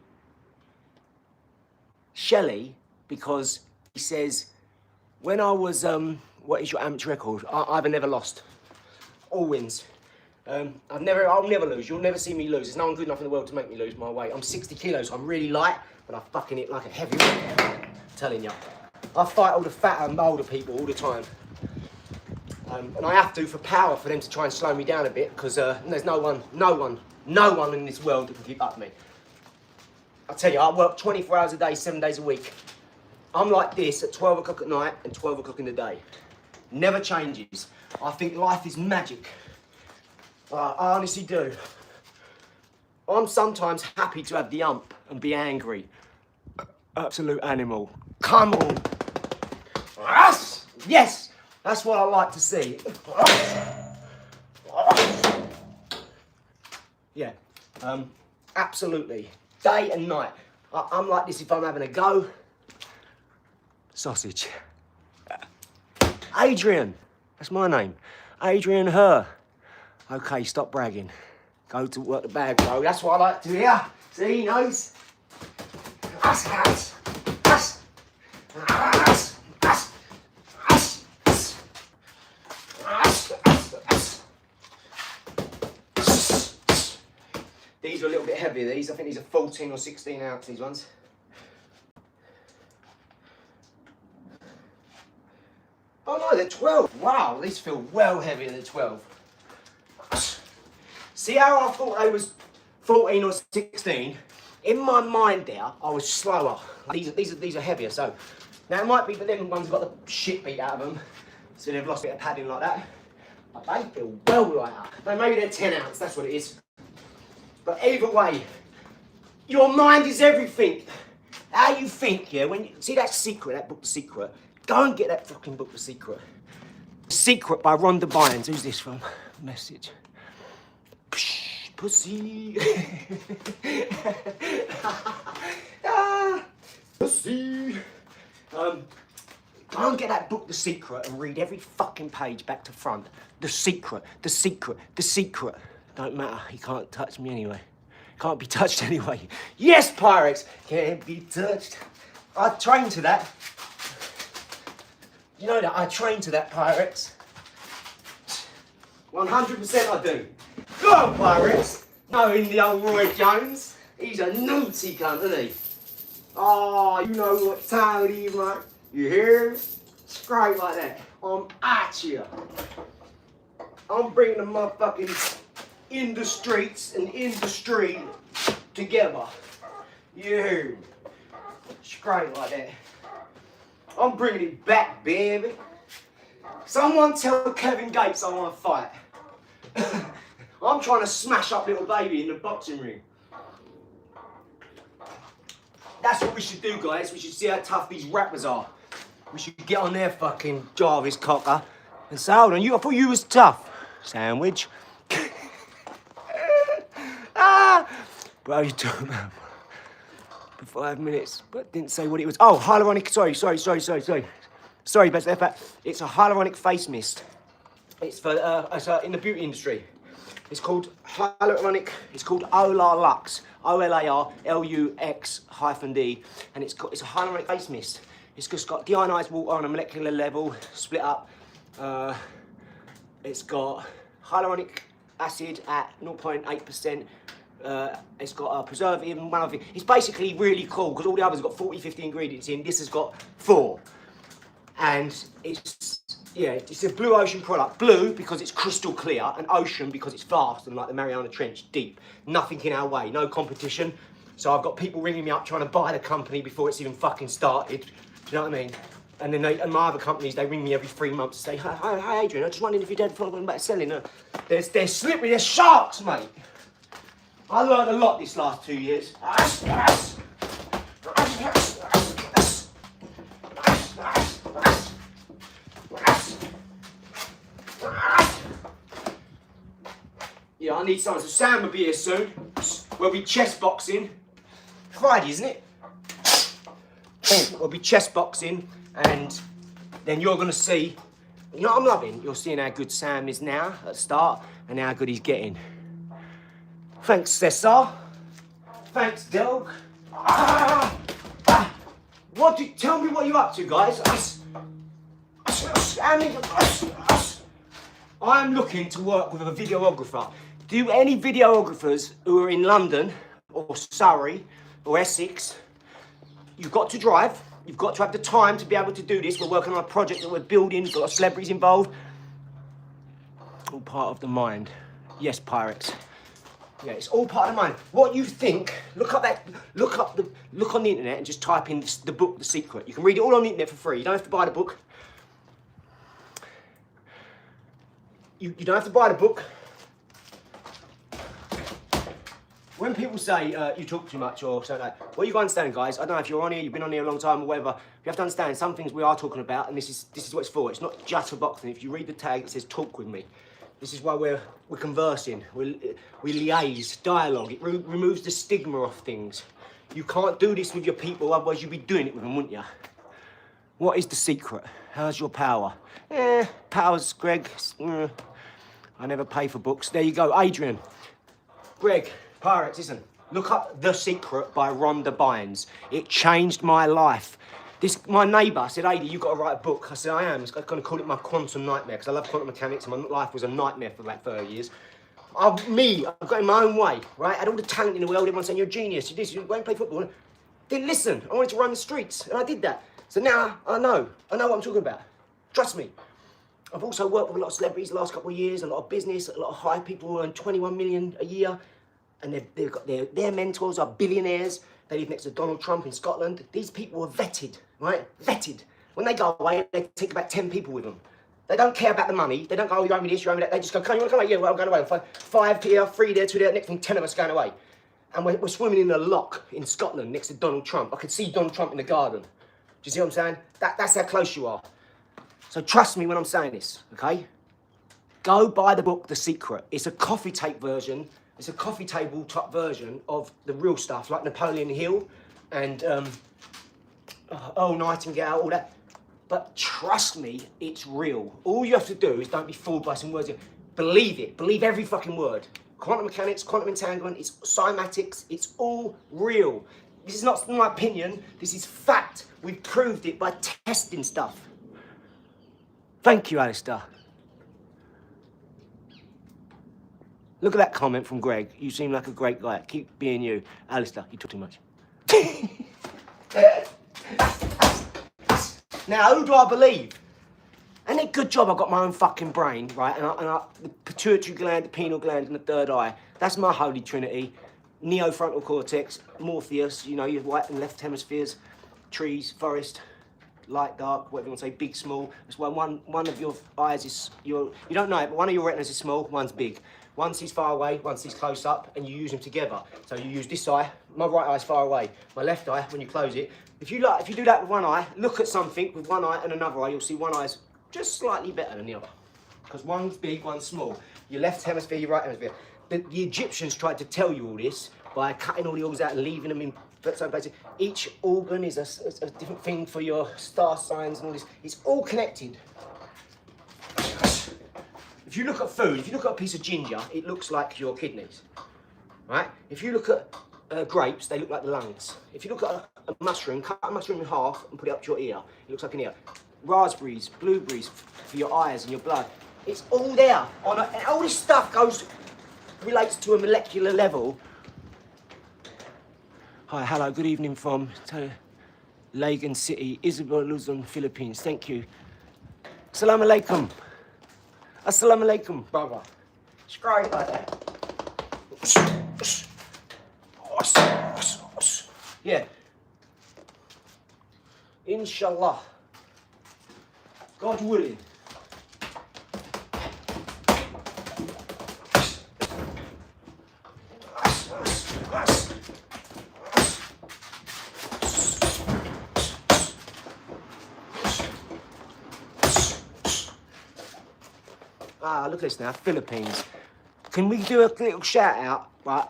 Shelley because he says, when I was, what is your amateur record? I've never lost. All wins. I'll never lose. You'll never see me lose. There's no one good enough in the world to make me lose my weight. I'm 60 kilos, so I'm really light, but I fucking hit like a heavyweight. I'm telling you. I fight all the fatter and older people all the time. And I have to for power, for them to try and slow me down a bit, because there's no one No one in this world that can keep up with me. I tell you, I work 24 hours a day, 7 days a week. I'm like this at 12 o'clock at night and 12 o'clock in the day. Never changes. I think life is magic. I honestly do. I'm sometimes happy to have the ump and be angry. Absolute animal. Come on. Yes! Yes! That's what I like to see. Yeah, absolutely. Day and night. I'm like this if I'm having a go. Sausage. Adrian. That's my name. Adrian Her. Okay, stop bragging. Go to work the bag, bro. That's what I like to hear. See, he knows. These are a little bit heavier, these. I think these are 14 or 16 ounce, these ones. Oh no, they're 12. Wow, these feel well heavier than 12. See how I thought they was 14 or 16? In my mind there, I was slower. These are heavier, so. Now it might be that them ones got the shit beat out of them, so they've lost a bit of padding like that. But they feel well lighter. No, maybe they're 10 ounce, that's what it is. But either way, your mind is everything. How you think, yeah, when you see that secret, that book, The Secret, go and get that fucking book, The Secret. Secret by Rhonda Bynes. Who's this from? Message. Psh, pussy. Pussy. Go and get that book, The Secret, and read every fucking page back to front. The Secret, The Secret, The Secret. Don't matter, he can't touch me anyway. Can't be touched anyway. Yes, Pyrex, can't be touched. I trained to that. You know that, I trained to that, Pyrex. 100% I do. Go on, Pyrex. Knowing the old Roy Jones. He's a naughty cunt, isn't he? Oh, you know what time it is, mate. You hear me? Straight like that. I'm at you. I'm bringing the motherfucking in the streets and in the street together. You hear me? Straight like that. I'm bringing it back, baby. Someone tell Kevin Gates I want to fight. I'm trying to smash up little baby in the boxing ring. That's what we should do, guys. We should see how tough these rappers are. We should get on their fucking Jarvis cocker and say, hold on, I thought you was tough. Sandwich. Bro, you talking about for 5 minutes, but didn't say what it was. Oh, hyaluronic, sorry. Sorry, but it's a hyaluronic face mist. It's for, in the beauty industry. It's called hyaluronic, it's called Olar Lux, OLARLUX-D, and it's a hyaluronic face mist. It's just got deionized water on a molecular level, split up. It's got hyaluronic acid at 0.8%. It's got a preservative and one other thing. It's basically really cool because all the others got 40, 50 ingredients in. This has got 4. And it's a blue ocean product. Blue because it's crystal clear, and ocean because it's vast and like the Mariana Trench, deep. Nothing in our way, no competition. So I've got people ringing me up trying to buy the company before it's even fucking started. Do you know what I mean? And then and my other companies, they ring me every 3 months to say, hi Adrian, I just wondered if you're dead for about selling. They're slippery, they're sharks, mate. I learned a lot this last 2 years. Yeah, I need someone. So Sam will be here soon. We'll be chess boxing. Friday, isn't it? We'll be chess boxing, and then you're gonna see. You know what I'm loving? You're seeing how good Sam is now at the start, and how good he's getting. Thanks, Cesar. Thanks, Delg. Tell me what you're up to, guys. I'm looking to work with a videographer. Do any videographers who are in London or Surrey or Essex, you've got to drive. You've got to have the time to be able to do this. We're working on a project that we're building. Got celebrities involved. All part of the mind. Yes, Pyrex. Yeah, it's all part of the mind. What you think, look on the internet and just type in the book, The Secret. You can read it all on the internet for free. You don't have to buy the book. You don't have to buy the book. When people say you talk too much or something like that, what you've got to understand, guys, I don't know if you're on here, you've been on here a long time or whatever, you have to understand some things we are talking about, and this is what it's for. It's not just for boxing. If you read the tag, it says talk with me. This is why we're conversing, we liaise, dialogue. It removes the stigma off things. You can't do this with your people, otherwise you'd be doing it with them, wouldn't you? What is the secret? How's your power? Power's Greg. I never pay for books. There you go, Adrian. Greg, Pirates, listen. Look up The Secret by Rhonda Bynes. It changed my life. My neighbour said, Adi, you've got to write a book. I said, I am. I'm going to call it my quantum nightmare, because I love quantum mechanics, and my life was a nightmare for like 30 years. I've got in my own way, right? I had all the talent in the world. Everyone saying, you're a genius, you this, you won't play football. Didn't listen. I wanted to run the streets, and I did that. So now I know what I'm talking about. Trust me. I've also worked with a lot of celebrities the last couple of years, a lot of business, a lot of high people who earn 21 million a year, and they've got their mentors are billionaires. They live next to Donald Trump in Scotland. These people are vetted, right? Vetted. When they go away, they take about 10 people with them. They don't care about the money. They don't go, oh, you owe me this, you owe me that. They just go, come on, you want to come away? Yeah, well, I'm going away. 5 here, 3 there, 2 there. Next thing, 10 of us going away. And we're swimming in a loch in Scotland next to Donald Trump. I could see Donald Trump in the garden. Do you see what I'm saying? That's how close you are. So trust me when I'm saying this, okay? Go buy the book, The Secret. It's a coffee tape version. It's a coffee table type version of the real stuff, like Napoleon Hill and Earl Nightingale, all that. But trust me, it's real. All you have to do is don't be fooled by some words. Believe it. Believe every fucking word. Quantum mechanics, quantum entanglement, it's cymatics, it's all real. This is not my opinion, this is fact. We've proved it by testing stuff. Thank you, Alistair. Look at that comment from Greg. You seem like a great guy. Keep being you. Alistair, you talk too much. Now, who do I believe? And a good job I got my own fucking brain, right? And the pituitary gland, the pineal gland, and the third eye. That's my holy trinity. Neofrontal cortex, Morpheus, you know, your right and left hemispheres, trees, forest, light, dark, whatever you want to say, big, small. That's why one of your eyes is, you don't know it, but one of your retinas is small, one's big. One sees far away, one sees close up, and you use them together. So you use this eye, my right eye's far away. My left eye, when you close it, if you do that with one eye, look at something with one eye and another eye, you'll see one eye's just slightly better than the other. Because one's big, one's small. Your left hemisphere, your right hemisphere. The Egyptians tried to tell you all this by cutting all the organs out and leaving them in certain places. Each organ is a different thing for your star signs and all this. It's all connected. If you look at food, if you look at a piece of ginger, it looks like your kidneys, right? If you look at grapes, they look like the lungs. If you look at a mushroom, cut a mushroom in half and put it up to your ear, it looks like an ear. Raspberries, blueberries for your eyes and your blood. It's all there. And all this stuff relates to a molecular level. Hi, hello, good evening from Lagan City, Isabel Luzon, Philippines. Thank you. Assalamu alaikum. Assalamu alaikum, brother. It's great like that. Yeah. Inshallah. God willing. Look at this now, Philippines. Can we do a little shout out, right?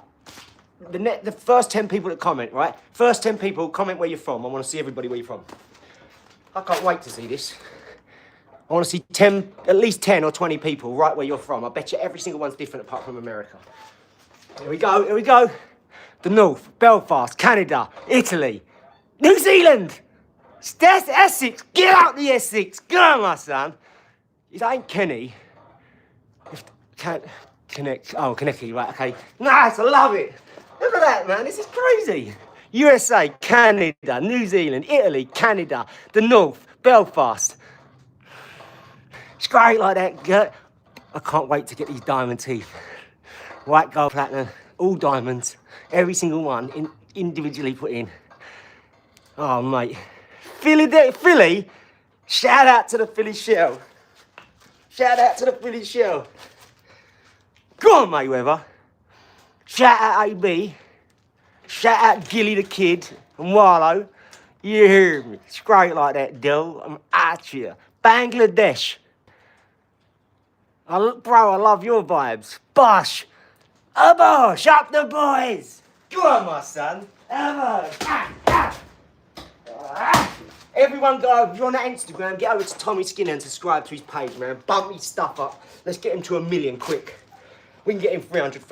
The first 10 people that comment, right? First 10 people, comment where you're from. I want to see everybody where you're from. I can't wait to see this. I want to see at least 10 or 20 people right where you're from. I bet you every single one's different apart from America. Here we go, here we go. The North, Belfast, Canada, Italy, New Zealand. That's Essex. Get out the Essex. Go on, my son. It ain't Kenny. Kaneki, right, okay. Nice, I love it. Look at that, man, this is crazy. USA, Canada, New Zealand, Italy, Canada, the North, Belfast. It's great like that. I can't wait to get these diamond teeth. White, gold, platinum, all diamonds, every single one individually put in. Oh, mate. Philly, shout out to the Philly shell. Shout out to the Philly shell. Go on, Mayweather. Shout out AB. Shout out Gilly the Kid and Warlow. You hear me? It's great like that, Dill. I'm at you. Bangladesh. Bro, I love your vibes. Bosh. Abosh, up the boys. Go on, my son. Abosh. Everyone go, if you're on that Instagram, get over to Tommy Skinner and subscribe to his page, man. Bump his stuff up. Let's get him to 1 million quick. We can get him 300,000.